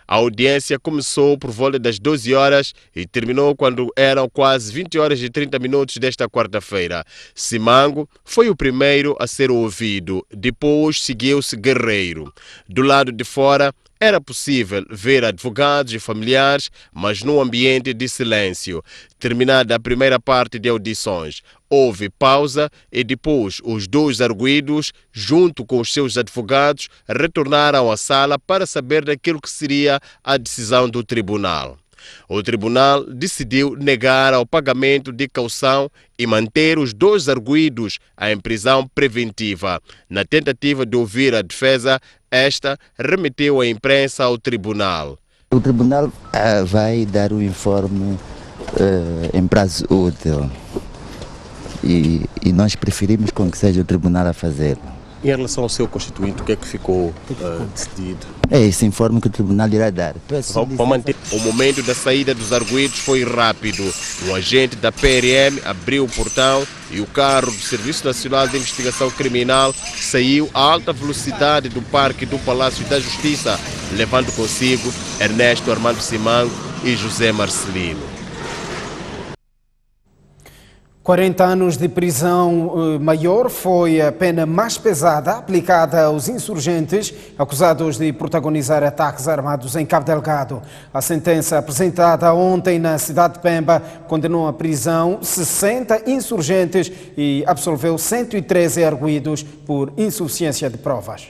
A audiência começou por volta das 12 horas e terminou quando eram quase 20 horas e 30 minutos desta quarta-feira. Simango foi o primeiro a ser ouvido, depois seguiu-se Guerreiro. Do lado de fora, era possível ver advogados e familiares, mas num ambiente de silêncio. Terminada a primeira parte de audições, houve pausa e depois os 2 arguidos, junto com os seus advogados, retornaram à sala para saber daquilo que seria a decisão do tribunal. O tribunal decidiu negar ao pagamento de caução e manter os 2 arguidos em prisão preventiva. Na tentativa de ouvir a defesa, esta remeteu a imprensa ao tribunal. O tribunal vai dar o informe em prazo útil e nós preferimos com que seja o tribunal a fazer. Em relação ao seu constituinte, o que é que ficou decidido? É esse informe que o tribunal irá dar. O momento da saída dos arguidos foi rápido. Um agente da PRM abriu o portão e o carro do Serviço Nacional de Investigação Criminal saiu a alta velocidade do Parque do Palácio da Justiça, levando consigo Ernesto Armando Simango e José Marcelino. 40 anos de prisão maior foi a pena mais pesada aplicada aos insurgentes acusados de protagonizar ataques armados em Cabo Delgado. A sentença apresentada ontem na cidade de Pemba condenou à prisão 60 insurgentes e absolveu 113 arguidos por insuficiência de provas.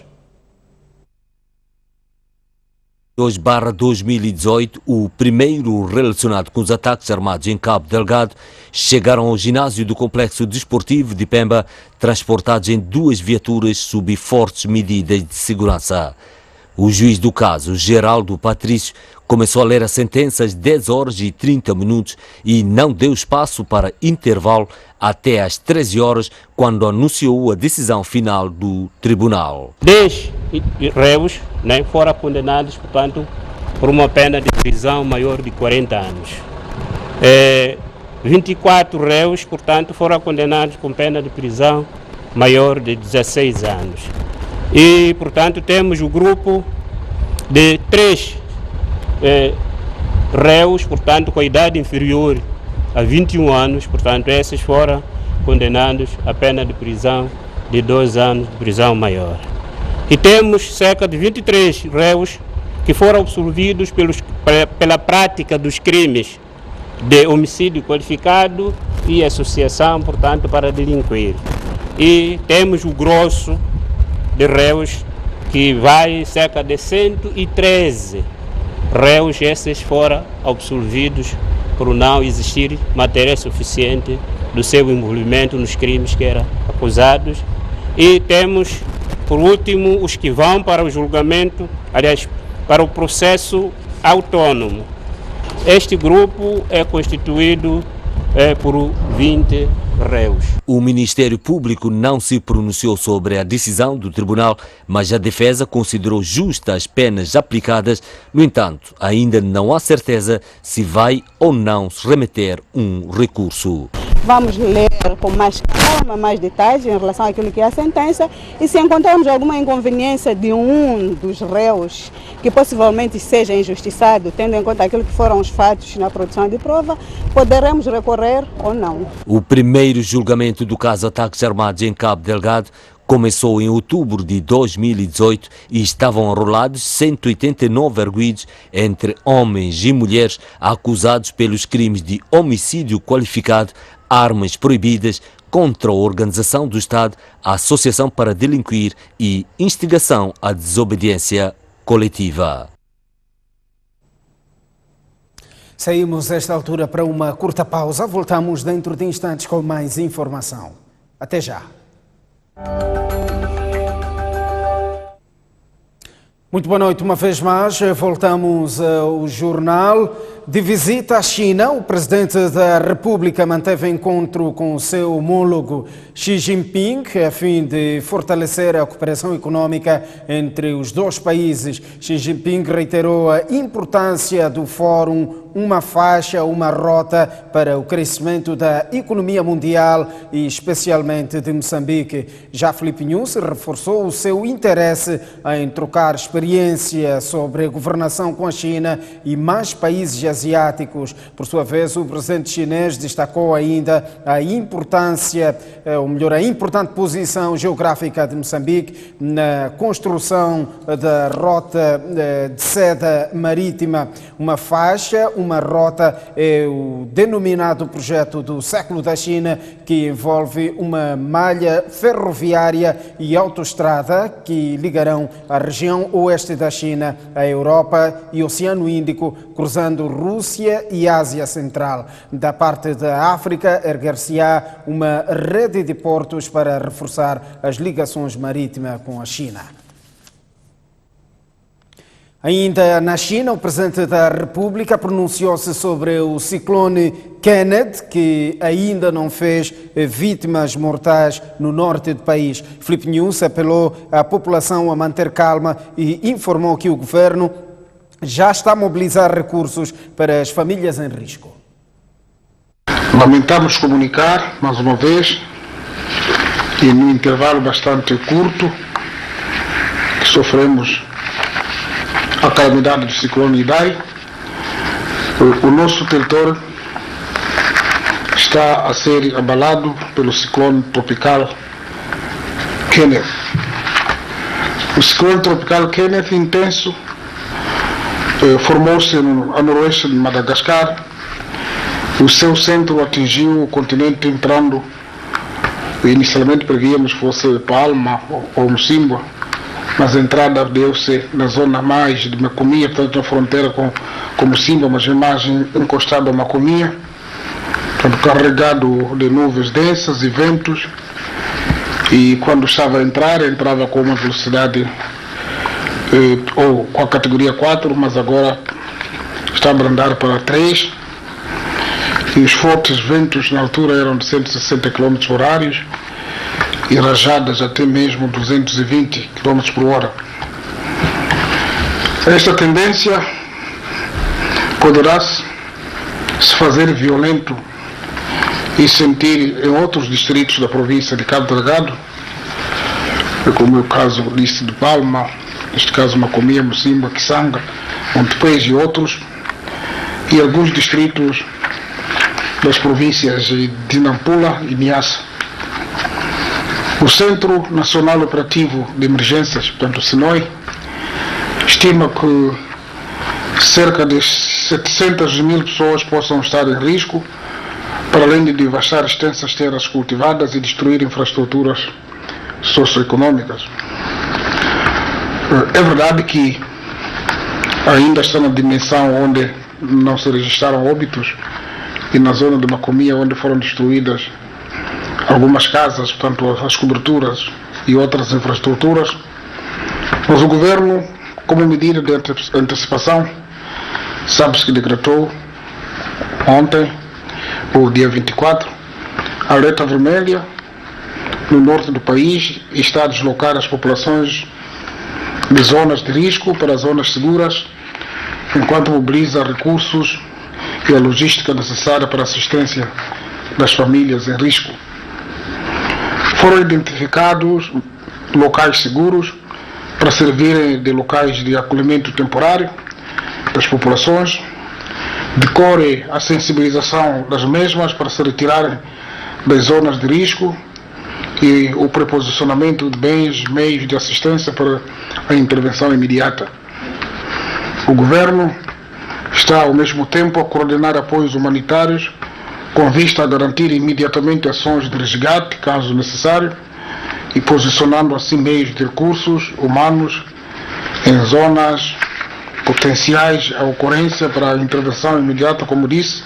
2/2018, o primeiro relacionado com os ataques armados em Cabo Delgado, chegaram ao ginásio do Complexo Desportivo de Pemba, transportados em 2 viaturas sob fortes medidas de segurança. O juiz do caso, Geraldo Patrício, começou a ler a sentença às 10 horas e 30 minutos e não deu espaço para intervalo até às 13 horas, quando anunciou a decisão final do tribunal. 10 réus foram condenados, portanto, por uma pena de prisão maior de 40 anos. 24 réus, portanto, foram condenados com pena de prisão maior de 16 anos. E, portanto, temos o grupo de 3 réus, portanto, com a idade inferior a 21 anos, portanto, esses foram condenados a pena de prisão de 2 anos de prisão maior. E temos cerca de 23 réus que foram absolvidos pela prática dos crimes de homicídio qualificado e associação, portanto, para delinquir. E temos o grosso de réus que vai cerca de 113 réus, esses foram absolvidos por não existir matéria suficiente do seu envolvimento nos crimes que eram acusados. E temos, por último, os que vão para o julgamento, aliás, para o processo autônomo. Este grupo é constituído por 20 réus. O Ministério Público não se pronunciou sobre a decisão do tribunal, mas a defesa considerou justas as penas aplicadas. No entanto, ainda não há certeza se vai ou não se remeter um recurso. Vamos ler com mais calma, mais detalhes em relação àquilo que é a sentença, e se encontrarmos alguma inconveniência de um dos réus que possivelmente seja injustiçado, tendo em conta aquilo que foram os fatos na produção de prova, poderemos recorrer ou não. O primeiro julgamento do caso ataques armados em Cabo Delgado começou em outubro de 2018 e estavam enrolados 189 arguidos entre homens e mulheres acusados pelos crimes de homicídio qualificado, armas proibidas, contra a organização do Estado, a associação para delinquir e instigação à desobediência coletiva. Saímos a esta altura para uma curta pausa. Voltamos dentro de instantes com mais informação. Até já. Muito boa noite uma vez mais. Voltamos ao jornal. De visita à China, o presidente da República manteve encontro com o seu homólogo Xi Jinping a fim de fortalecer a cooperação econômica entre os dois países. Xi Jinping reiterou a importância do Fórum Uma Faixa, Uma Rota para o crescimento da economia mundial e especialmente de Moçambique. Já Filipe Nyusi reforçou o seu interesse em trocar experiência sobre a governação com a China e mais países asiáticos. Por sua vez, o presidente chinês destacou ainda a importância, ou melhor, a importante posição geográfica de Moçambique na construção da rota de seda marítima. Uma faixa, uma rota é o denominado projeto do século da China, que envolve uma malha ferroviária e autoestrada que ligarão a região oeste da China, a Europa e o Oceano Índico, cruzando Rússia e Ásia Central. Da parte da África, erguer-se-á uma rede de portos para reforçar as ligações marítimas com a China. Ainda na China, o presidente da República pronunciou-se sobre o ciclone Kenneth, que ainda não fez vítimas mortais no norte do país. Filipe Nyusi apelou à população a manter calma e informou que o governo já está a mobilizar recursos para as famílias em risco. Lamentamos comunicar, mais uma vez, que num intervalo bastante curto, que sofremos a calamidade do ciclone Idai. O nosso território está a ser abalado pelo ciclone tropical Kenneth. O ciclone tropical Kenneth intenso formou-se a noroeste de Madagascar. O seu centro atingiu o continente entrando, inicialmente prevíamos que fosse Palma ou Mocimboa, mas a entrada deu-se na zona mais de Macomia, portanto na fronteira com Mocimboa, mas mais encostado a Macomia, portanto carregado de nuvens densas e ventos, e quando estava a entrar, entrava com uma velocidade ou com a categoria 4, mas agora está a abrandar para 3, e os fortes ventos na altura eram de 160 km por hora e rajadas até mesmo 220 km por hora. Esta tendência poderá se fazer violento e sentir em outros distritos da província de Cabo Delgado, como é o caso de Palma, neste caso Macomia, Mocimboa, Kisanga, Montepês e outros, e alguns distritos das províncias de Nampula e Niassa. O Centro Nacional Operativo de Emergências, portanto o SNOI, estima que cerca de 700 mil pessoas possam estar em risco, para além de devastar extensas terras cultivadas e destruir infraestruturas socioeconômicas. É verdade que ainda está na dimensão onde não se registraram óbitos e na zona de Macomia, onde foram destruídas algumas casas, portanto as coberturas e outras infraestruturas, mas o governo, como medida de antecipação, sabe-se que decretou ontem, o dia 24, alerta vermelha no norte do país e está a deslocar as populações de zonas de risco para zonas seguras, enquanto mobiliza recursos e a logística necessária para a assistência das famílias em risco. Foram identificados locais seguros para servirem de locais de acolhimento temporário das populações, decorre a sensibilização das mesmas para se retirarem das zonas de risco e o preposicionamento de bens, meios de assistência para a intervenção imediata. O Governo está, ao mesmo tempo, a coordenar apoios humanitários com vista a garantir imediatamente ações de resgate, caso necessário, e posicionando assim meios de recursos humanos em zonas potenciais à ocorrência para a intervenção imediata, como disse,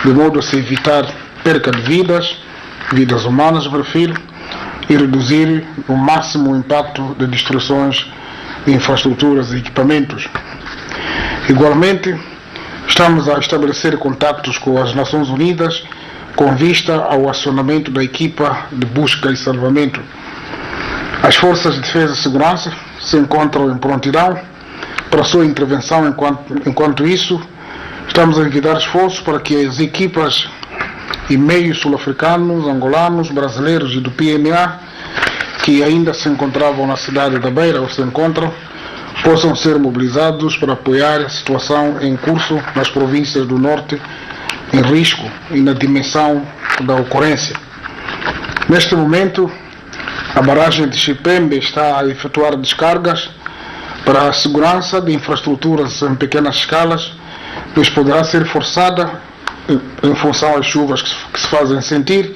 de modo a se evitar perca de vidas humanas, me refiro, e reduzir no máximo o impacto de destruições de infraestruturas e equipamentos. Igualmente, estamos a estabelecer contactos com as Nações Unidas com vista ao acionamento da equipa de busca e salvamento. As Forças de Defesa e Segurança se encontram em prontidão para a sua intervenção. Enquanto isso, estamos a envidar esforços para que as equipas e meios sul-africanos, angolanos, brasileiros e do PMA, que ainda se encontravam na cidade da Beira ou se encontram, possam ser mobilizados para apoiar a situação em curso nas províncias do Norte em risco e na dimensão da ocorrência. Neste momento, a barragem de Chipembe está a efetuar descargas para a segurança de infraestruturas em pequenas escalas, pois poderá ser forçada, em função das chuvas que se fazem sentir,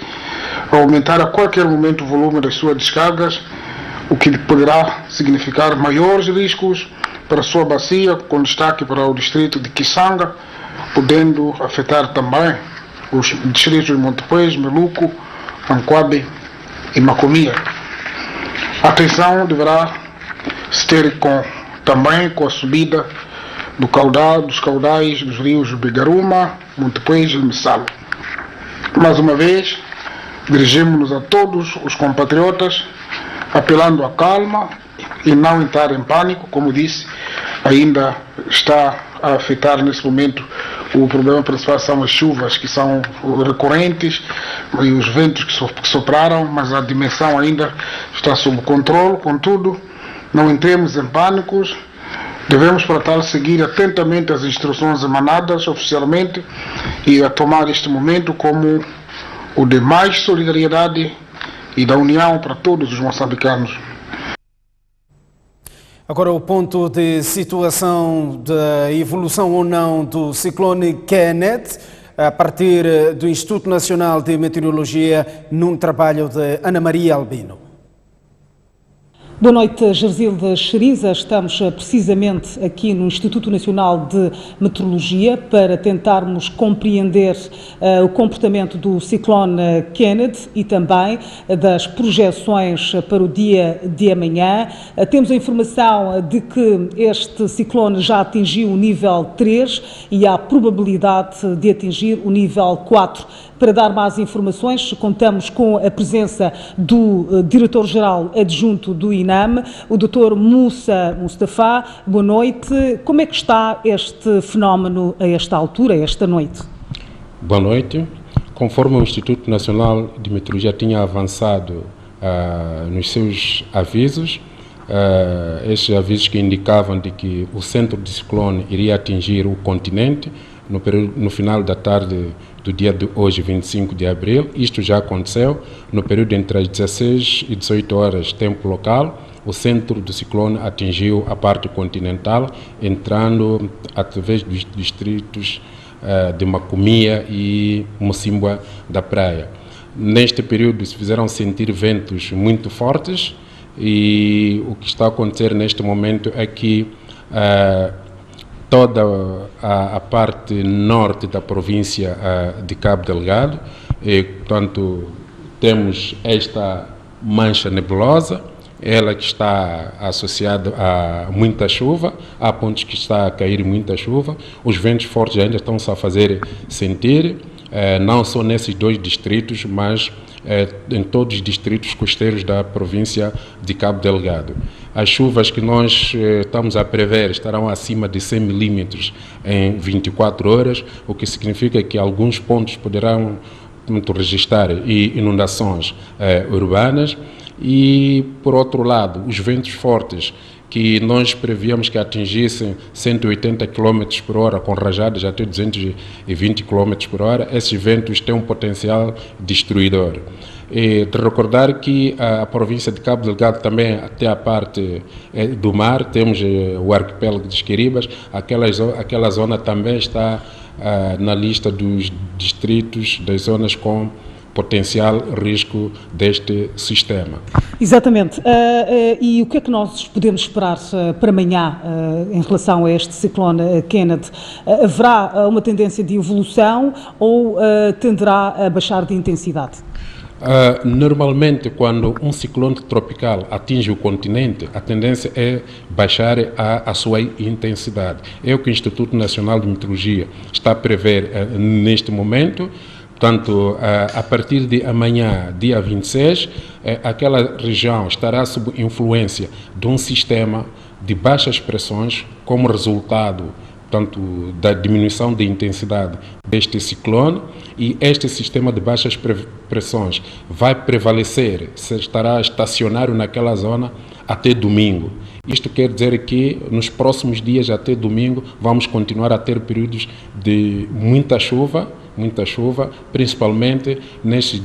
a aumentar a qualquer momento o volume das suas descargas, o que poderá significar maiores riscos para a sua bacia, com destaque para o distrito de Kisanga, podendo afetar também os distritos de Montepuez, Meluco, Anquabe e Macomia. A atenção deverá se ter também com a subida dos caudais dos rios Bigaruma, Montepuez e Missalo. Mais uma vez, dirigimos-nos a todos os compatriotas, apelando à calma e não entrar em pânico. Como disse, ainda está a afetar nesse momento, o problema principal são as chuvas que são recorrentes e os ventos que sopraram, mas a dimensão ainda está sob controle. Contudo, não entremos em pânicos, devemos para tal seguir atentamente as instruções emanadas oficialmente e a tomar este momento como o de mais solidariedade e da união para todos os moçambicanos. Agora o ponto de situação da evolução ou não do ciclone Kenneth, a partir do Instituto Nacional de Meteorologia, num trabalho de Ana Maria Albino. Boa noite, Gersilda Xeriza. Estamos precisamente aqui no Instituto Nacional de Meteorologia para tentarmos compreender o comportamento do ciclone Kenneth e também das projeções para o dia de amanhã. Temos a informação de que este ciclone já atingiu o nível 3 e há probabilidade de atingir o nível 4. Para dar mais informações, contamos com a presença do Diretor-Geral Adjunto do INAM, o Dr. Moussa Mustafa. Boa noite. Como é que está este fenómeno a esta altura, esta noite? Boa noite. Conforme o Instituto Nacional de Meteorologia tinha avançado nos seus avisos, estes avisos que indicavam de que o centro de ciclone iria atingir o continente no final da tarde do dia de hoje, 25 de abril. Isto já aconteceu no período entre as 16 e 18 horas, tempo local. O centro do ciclone atingiu a parte continental, entrando através dos distritos de Macomia e Mocimboa da Praia. Neste período se fizeram sentir ventos muito fortes e o que está a acontecer neste momento é que toda a parte norte da província de Cabo Delgado, portanto, temos esta mancha nebulosa, ela que está associada a muita chuva, há pontos que está a cair muita chuva, os ventos fortes ainda estão-se a fazer sentir, não só nesses dois distritos, mas em todos os distritos costeiros da província de Cabo Delgado. As chuvas que nós estamos a prever estarão acima de 100 milímetros em 24 horas, o que significa que alguns pontos poderão registrar inundações urbanas. E, por outro lado, os ventos fortes que nós prevíamos que atingissem 180 km por hora, com rajadas até 220 km por hora, esses ventos têm um potencial destruidor. de recordar que a província de Cabo Delgado também, até a parte do mar, temos o arquipélago de Esquiribas, aquela zona também está na lista dos distritos, das zonas com potencial risco deste sistema. Exatamente. E o que é que nós podemos esperar para amanhã em relação a este ciclone Kenneth? Haverá uma tendência de evolução ou tenderá a baixar de intensidade? Normalmente, quando um ciclone tropical atinge o continente, a tendência é baixar a sua intensidade. É o que o Instituto Nacional de Meteorologia está a prever neste momento. Portanto, a partir de amanhã, dia 26, aquela região estará sob influência de um sistema de baixas pressões como resultado, portanto, da diminuição de intensidade deste ciclone, e este sistema de baixas pressões vai prevalecer, estará estacionário naquela zona até domingo. Isto quer dizer que nos próximos dias até domingo vamos continuar a ter períodos de muita chuva, principalmente nos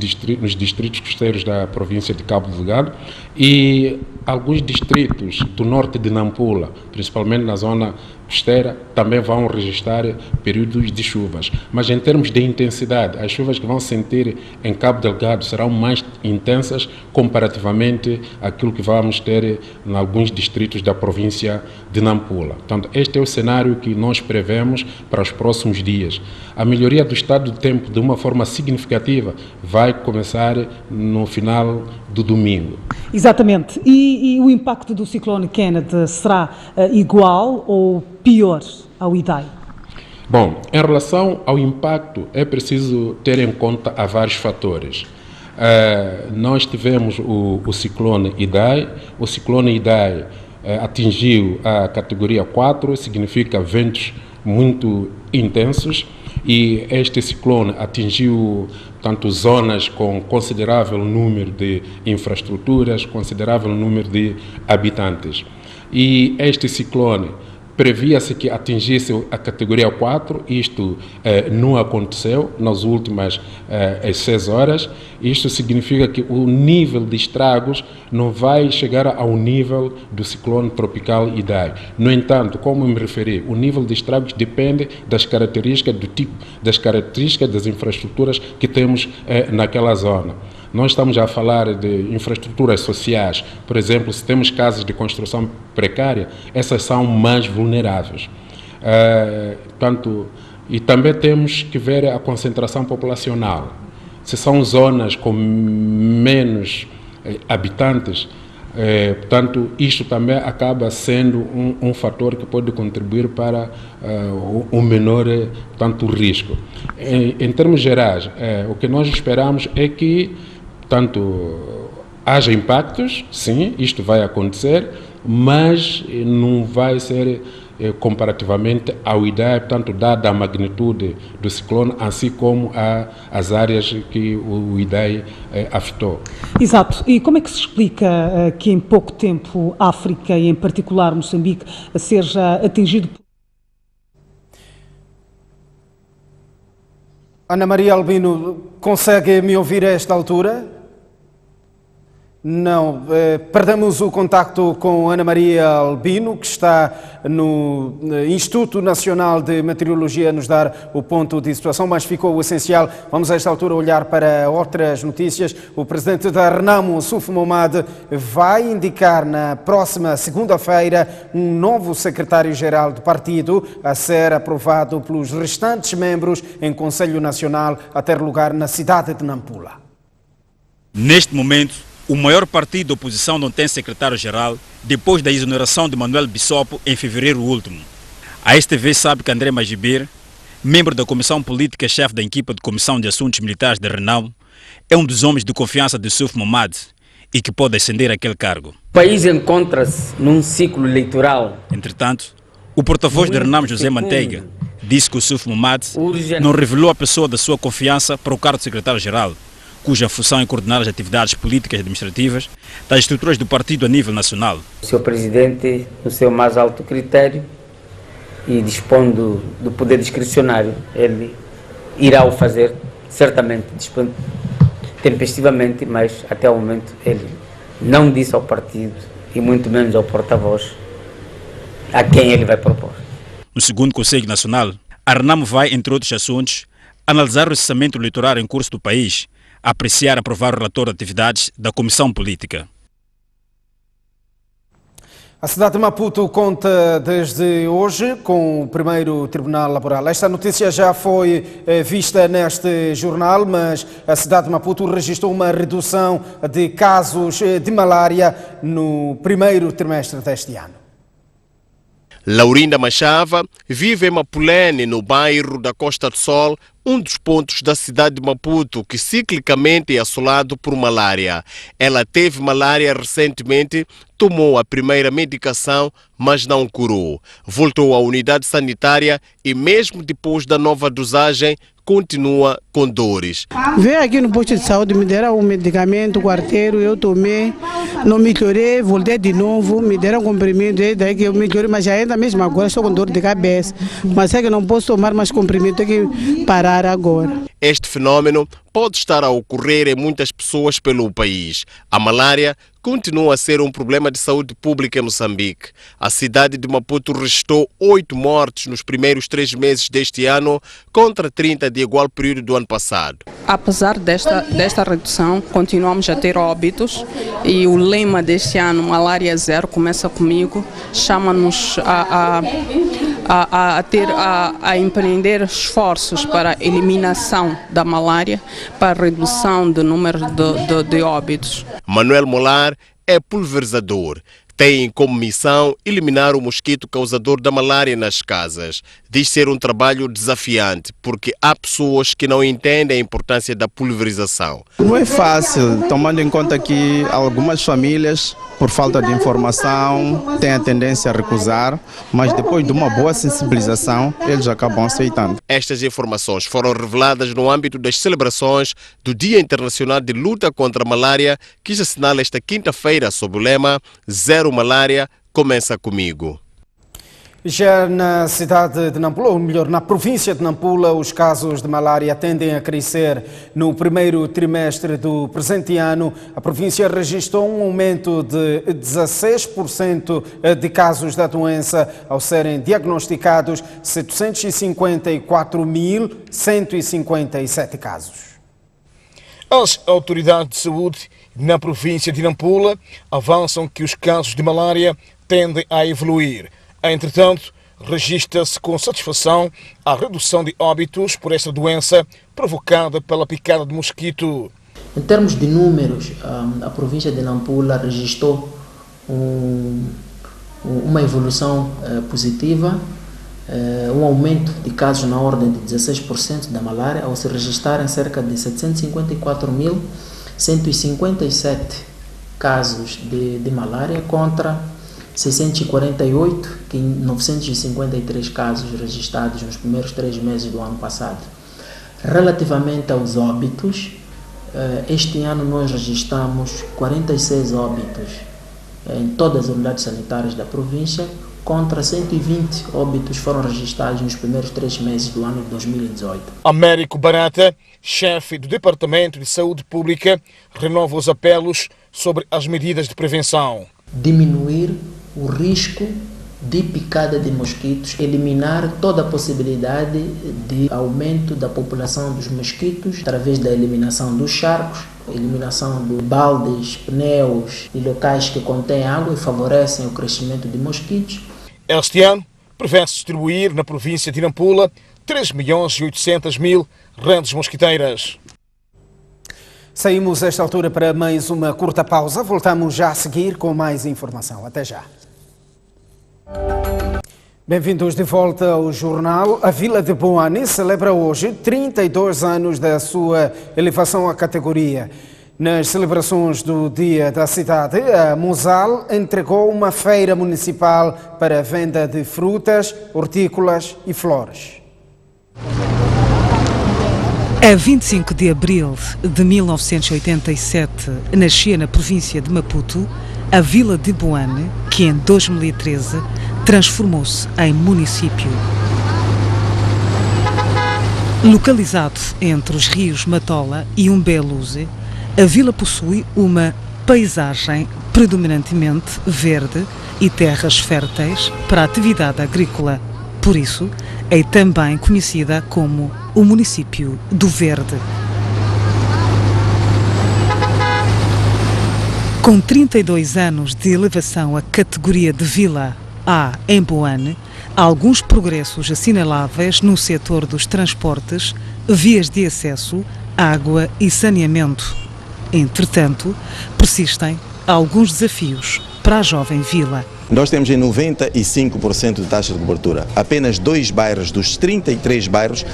distritos costeiros da província de Cabo Delgado e alguns distritos do norte de Nampula, principalmente na zona costeira, também vão registrar períodos de chuvas. Mas em termos de intensidade, as chuvas que vão sentir em Cabo Delgado serão mais intensas comparativamente àquilo que vamos ter em alguns distritos da província de Nampula. Portanto, este é o cenário que nós prevemos para os próximos dias. A melhoria do estado do tempo, de uma forma significativa, vai começar no final do domingo. Exatamente. E o impacto do ciclone Kenneth será igual ou pior ao Idai? Bom, em relação ao impacto, é preciso ter em conta há vários fatores. Nós tivemos o ciclone Idai. O ciclone Idai atingiu a categoria 4, significa ventos muito intensos, e este ciclone atingiu tanto zonas com considerável número de infraestruturas, considerável número de habitantes. E este ciclone previa-se que atingisse a categoria 4, isto não aconteceu nas últimas 6 horas. Isto significa que o nível de estragos não vai chegar ao nível do ciclone tropical Idai. No entanto, como eu me referi, o nível de estragos depende das características do tipo, das características das infraestruturas que temos naquela zona. Nós estamos a falar de infraestruturas sociais. Por exemplo, se temos casas de construção precária, essas são mais vulneráveis. E também temos que ver a concentração populacional. Se são zonas com menos habitantes, portanto, isto também acaba sendo um fator que pode contribuir para um menor risco. Em termos gerais, o que nós esperamos é que haja impactos, sim, isto vai acontecer, mas não vai ser comparativamente ao Idai, portanto, dada a magnitude do ciclone, assim como as áreas que o Idai afetou. Exato. E como é que se explica que em pouco tempo a África, e em particular Moçambique, seja atingido por... Ana Maria Albino, consegue me ouvir a esta altura? Não, perdemos o contacto com Ana Maria Albino, que está no Instituto Nacional de Meteorologia a nos dar o ponto de situação, mas ficou o essencial. Vamos a esta altura olhar para outras notícias. O presidente da Renamo, Suf Momad, vai indicar na próxima segunda-feira um novo secretário-geral do partido a ser aprovado pelos restantes membros em Conselho Nacional a ter lugar na cidade de Nampula. Neste momento, o maior partido da oposição não tem secretário-geral depois da exoneração de Manuel Bissopo em fevereiro último. A STV sabe que André Magibir, membro da Comissão Política e chefe da equipa de Comissão de Assuntos Militares da Renamo, é um dos homens de confiança de Suf Momad e que pode ascender aquele cargo. O país encontra-se num ciclo eleitoral. Entretanto, o porta-voz da Renamo, José Manteiga, disse que o Suf Momad não revelou a pessoa da sua confiança para o cargo de secretário-geral, cuja função é coordenar as atividades políticas e administrativas das estruturas do partido a nível nacional. O seu presidente, no seu mais alto critério e dispondo do poder discricionário, ele irá o fazer, certamente, tempestivamente, mas até o momento ele não disse ao partido e muito menos ao porta-voz a quem ele vai propor. No segundo Conselho Nacional, a Renamo vai, entre outros assuntos, analisar o processamento eleitoral em curso do país, apreciar e aprovar o relatório de atividades da Comissão Política. A cidade de Maputo conta desde hoje com o primeiro Tribunal Laboral. Esta notícia já foi vista neste jornal, mas a cidade de Maputo registrou uma redução de casos de malária no primeiro trimestre deste ano. Laurinda Machava vive em Mapulene, no bairro da Costa do Sol, um dos pontos da cidade de Maputo que ciclicamente é assolado por malária. Ela teve malária recentemente, tomou a primeira medicação, mas não curou. Voltou à unidade sanitária e mesmo depois da nova dosagem, continua com dores. Veio aqui no posto de saúde, me deram um medicamento, quarteiro, eu tomei, não melhorei, voltei de novo, me deram um comprimido, daí que eu melhorei, mas ainda mesmo agora estou com dor de cabeça. Mas é que não posso tomar mais comprimido, tenho que parar agora. Este fenômeno pode estar a ocorrer em muitas pessoas pelo país. A malária continua a ser um problema de saúde pública em Moçambique. A cidade de Maputo registrou 8 mortes nos primeiros 3 meses deste ano, contra 30 de igual período do ano passado. Apesar desta redução, continuamos a ter óbitos e o lema deste ano, Malária Zero, começa comigo, chama-nos a empreender esforços para a eliminação da malária, para a redução do número de óbitos. Manuel Molar é pulverizador. Tem como missão eliminar o mosquito causador da malária nas casas. Diz ser um trabalho desafiante, porque há pessoas que não entendem a importância da pulverização. Não é fácil, tomando em conta que algumas famílias, por falta de informação, têm a tendência a recusar, mas depois de uma boa sensibilização, eles acabam aceitando. Estas informações foram reveladas no âmbito das celebrações do Dia Internacional de Luta contra a Malária, que se assinala esta quinta-feira sob o lema Zero Malária, começa comigo. Já na cidade de Nampula, ou melhor, na província de Nampula, os casos de malária tendem a crescer. No primeiro trimestre do presente ano, a província registrou um aumento de 16% de casos da doença, ao serem diagnosticados 754.157 casos. As autoridades de saúde na província de Nampula avançam que os casos de malária tendem a evoluir. Entretanto, registra-se com satisfação a redução de óbitos por esta doença provocada pela picada de mosquito. Em termos de números, a província de Nampula registrou uma evolução positiva, um aumento de casos na ordem de 16% da malária, ao se registrarem cerca de 754.157 casos de malária contra 648.953 casos registrados nos primeiros 3 meses do ano passado. Relativamente aos óbitos, este ano nós registramos 46 óbitos em todas as unidades sanitárias da província, contra 120 óbitos foram registrados nos primeiros 3 meses do ano de 2018. Américo Barata, chefe do Departamento de Saúde Pública, renova os apelos sobre as medidas de prevenção. Diminuir o risco de picada de mosquitos, eliminar toda a possibilidade de aumento da população dos mosquitos através da eliminação dos charcos, eliminação de baldes, pneus e locais que contêm água e favorecem o crescimento de mosquitos. Este ano, prevê-se distribuir na província de Nampula 3.800.000 rendas mosquiteiras. Saímos esta altura para mais uma curta pausa. Voltamos já a seguir com mais informação. Até já. Bem-vindos de volta ao jornal. A Vila de Boane celebra hoje 32 anos da sua elevação à categoria. Nas celebrações do Dia da Cidade, a Mosal entregou uma feira municipal para a venda de frutas, hortícolas e flores. A 25 de abril de 1987, nascia na província de Maputo a Vila de Boane, que em 2013 transformou-se em município. Localizado entre os rios Matola e Umbeluze, A vila possui uma paisagem predominantemente verde e terras férteis para a atividade agrícola. Por isso, é também conhecida como o município do Verde. Com 32 anos de elevação à categoria de Vila A em Boane, há alguns progressos assinaláveis no setor dos transportes, vias de acesso, água e saneamento. Entretanto, persistem alguns desafios para a jovem vila. Nós temos em 95% de taxa de cobertura. Apenas 2 bairros dos 33 bairros,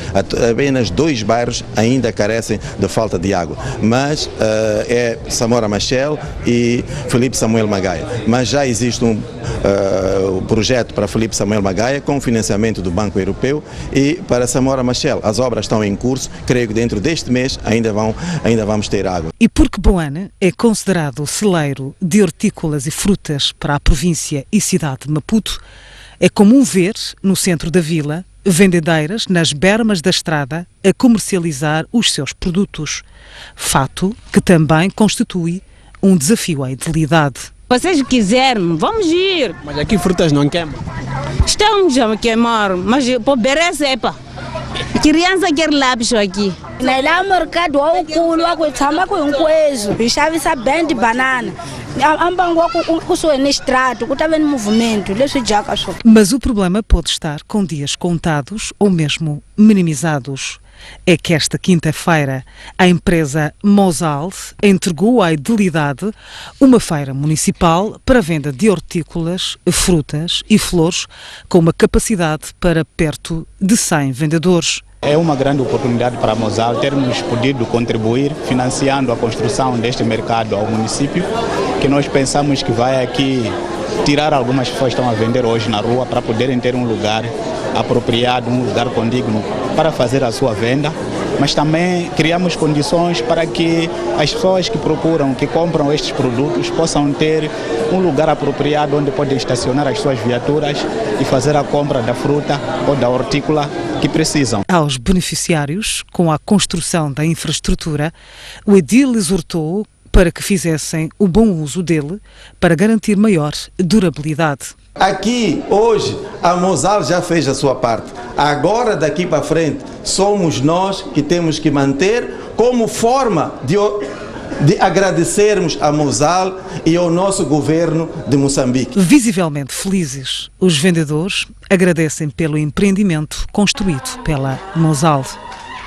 apenas 2 bairros ainda carecem de falta de água. Mas é Samora Machel e Filipe Samuel Magaia. Mas já existe um projeto para Filipe Samuel Magaia com financiamento do Banco Europeu e para Samora Machel. As obras estão em curso, creio que dentro deste mês ainda vamos ter água. E porque Boane é considerado o celeiro de hortícolas e frutas para a província e cidade de Maputo, é comum ver, no centro da vila, vendedeiras nas bermas da estrada a comercializar os seus produtos. Fato que também constitui um desafio à idilidade. Vocês quiserem, vamos ir. Mas aqui frutas não queimam. Estamos a queimar, mas pobreza é pá. Criança quer lápis aqui. Lá no mercado, o culo, o tama com coeso, e chave bem de banana. Mas o problema pode estar com dias contados ou mesmo minimizados. É que esta quinta-feira a empresa Mosal entregou à idilidade uma feira municipal para venda de hortícolas, frutas e flores com uma capacidade para perto de 100 vendedores. É uma grande oportunidade para a Mosal termos podido contribuir financiando a construção deste mercado ao município, que nós pensamos que vai aqui tirar algumas pessoas que estão a vender hoje na rua para poderem ter um lugar apropriado, um lugar condigno para fazer a sua venda, mas também criamos condições para que as pessoas que procuram, que compram estes produtos, possam ter um lugar apropriado onde podem estacionar as suas viaturas e fazer a compra da fruta ou da hortícola que precisam. Aos beneficiários, com a construção da infraestrutura, o edil exortou para que fizessem o bom uso dele para garantir maior durabilidade. Aqui, hoje, a Mosal já fez a sua parte. Agora, daqui para frente, somos nós que temos que manter como forma de agradecermos a Mosal e ao nosso governo de Moçambique. Visivelmente felizes, os vendedores agradecem pelo empreendimento construído pela Mosal.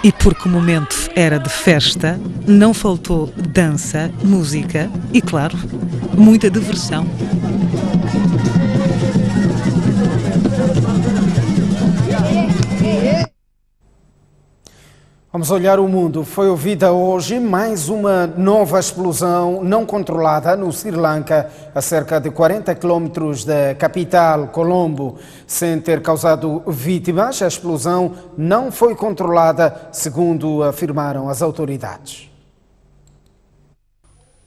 E porque o momento era de festa, não faltou dança, música e, claro, muita diversão. Vamos olhar o mundo. Foi ouvida hoje mais uma nova explosão não controlada no Sri Lanka, a cerca de 40 quilómetros da capital, Colombo. Sem ter causado vítimas, a explosão não foi controlada, segundo afirmaram as autoridades.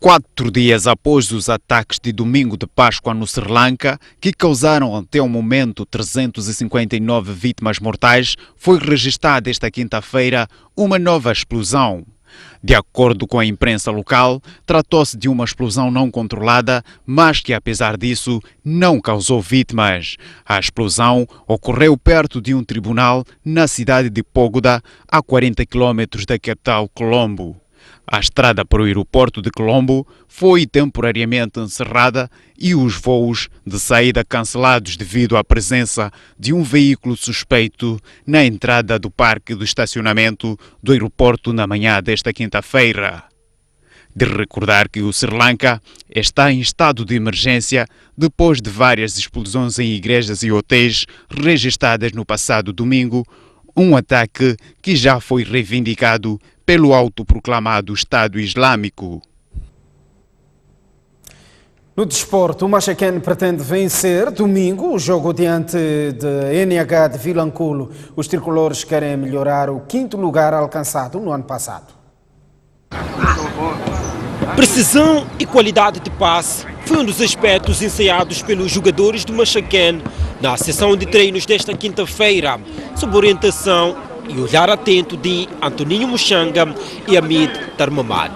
4 dias após os ataques de domingo de Páscoa no Sri Lanka, que causaram até o momento 359 vítimas mortais, foi registrada esta quinta-feira uma nova explosão. De acordo com a imprensa local, tratou-se de uma explosão não controlada, mas que, apesar disso, não causou vítimas. A explosão ocorreu perto de um tribunal na cidade de Pogoda, a 40 quilómetros da capital Colombo. A estrada para o aeroporto de Colombo foi temporariamente encerrada e os voos de saída cancelados devido à presença de um veículo suspeito na entrada do parque do estacionamento do aeroporto na manhã desta quinta-feira. De recordar que o Sri Lanka está em estado de emergência depois de várias explosões em igrejas e hotéis registradas no passado domingo, um ataque que já foi reivindicado pelo autoproclamado Estado Islâmico. No desporto, o Machaquén pretende vencer domingo o jogo diante de NH de Vilanculo. Os tricolores querem melhorar o 5º lugar alcançado no ano passado. Precisão e qualidade de passe foi um dos aspectos ensaiados pelos jogadores do Machaquén na sessão de treinos desta quinta-feira, sob orientação e olhar atento de Antoninho Muxanga e Hamid Tarmamad.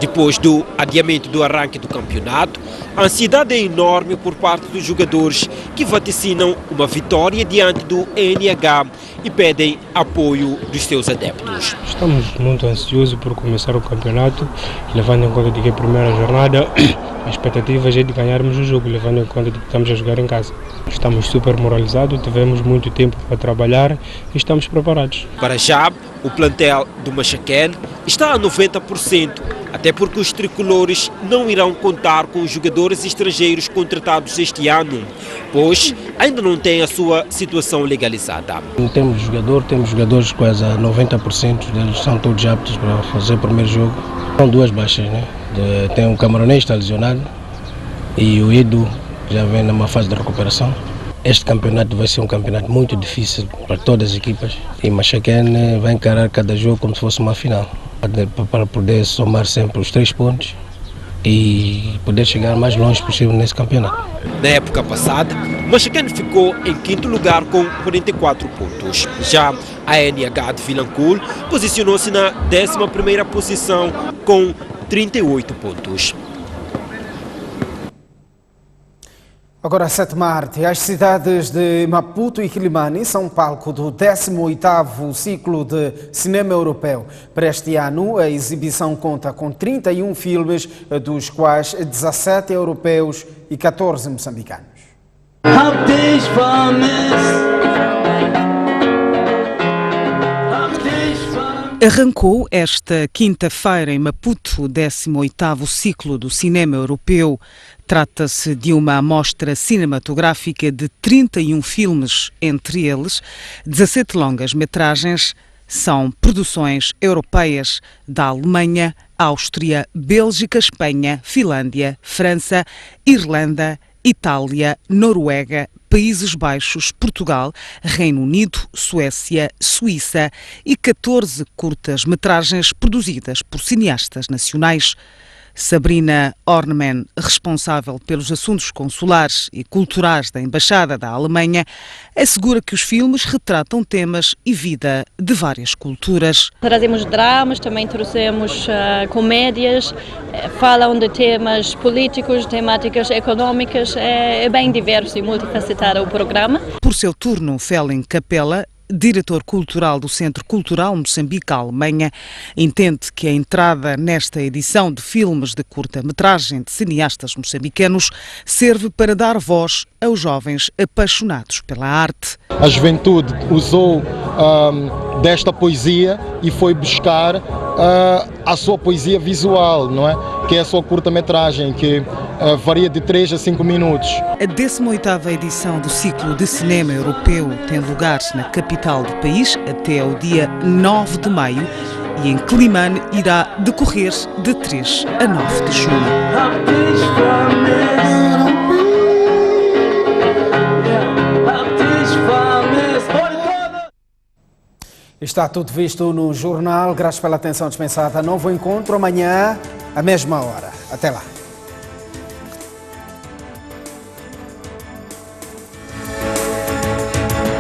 Depois do adiamento do arranque do campeonato, a ansiedade é enorme por parte dos jogadores que vaticinam uma vitória diante do NH e pedem apoio dos seus adeptos. Estamos muito ansiosos por começar o campeonato, levando em conta de que a primeira jornada a expectativa é de ganharmos o jogo, levando em conta de que estamos a jogar em casa. Estamos super moralizados, tivemos muito tempo para trabalhar e estamos preparados. Para já, o plantel do Machaquén está a 90%, até porque os tricolores não irão contar com os jogadores estrangeiros contratados este ano, pois ainda não têm a sua situação legalizada. Temos jogadores quase a 90%, deles são todos aptos para fazer o primeiro jogo. São duas baixas, né? Tem um camaronês que está lesionado e o Edu já vem numa fase de recuperação. Este campeonato vai ser um campeonato muito difícil para todas as equipas e Machaquén vai encarar cada jogo como se fosse uma final, para poder somar sempre os 3 pontos e poder chegar mais longe possível nesse campeonato. Na época passada, Machaquén ficou em 5º lugar com 44 pontos. Já a NH de Vilanculo posicionou-se na 11ª posição com 38 pontos. Agora, 7 de março, as cidades de Maputo e Quilimane são palco do 18º ciclo de cinema europeu. Para este ano, a exibição conta com 31 filmes, dos quais 17 europeus e 14 moçambicanos. Arrancou esta quinta-feira em Maputo o 18º ciclo do cinema europeu. Trata-se de uma amostra cinematográfica de 31 filmes, entre eles 17 longas-metragens. São produções europeias da Alemanha, Áustria, Bélgica, Espanha, Finlândia, França, Irlanda, Itália, Noruega, Países Baixos, Portugal, Reino Unido, Suécia, Suíça e 14 curtas-metragens produzidas por cineastas nacionais. Sabrina Ornemann, responsável pelos assuntos consulares e culturais da Embaixada da Alemanha, assegura que os filmes retratam temas e vida de várias culturas. Trazemos dramas, também trouxemos comédias, falam de temas políticos, temáticas económicas, é bem diverso e multifacetado o programa. Por seu turno, Felin Capella, diretor cultural do Centro Cultural Moçambique-Alemanha, entende que a entrada nesta edição de filmes de curta-metragem de cineastas moçambicanos serve para dar voz aos jovens apaixonados pela arte. A juventude usou desta poesia e foi buscar a sua poesia visual, não é? Que é a sua curta-metragem, que varia de 3 a 5 minutos. A 18ª edição do ciclo de cinema europeu tem lugar na capital do país até ao dia 9 de maio e em Quilimane irá decorrer de 3 a 9 de junho. Está tudo visto no jornal. Graças pela atenção dispensada. Novo encontro amanhã, à mesma hora. Até lá.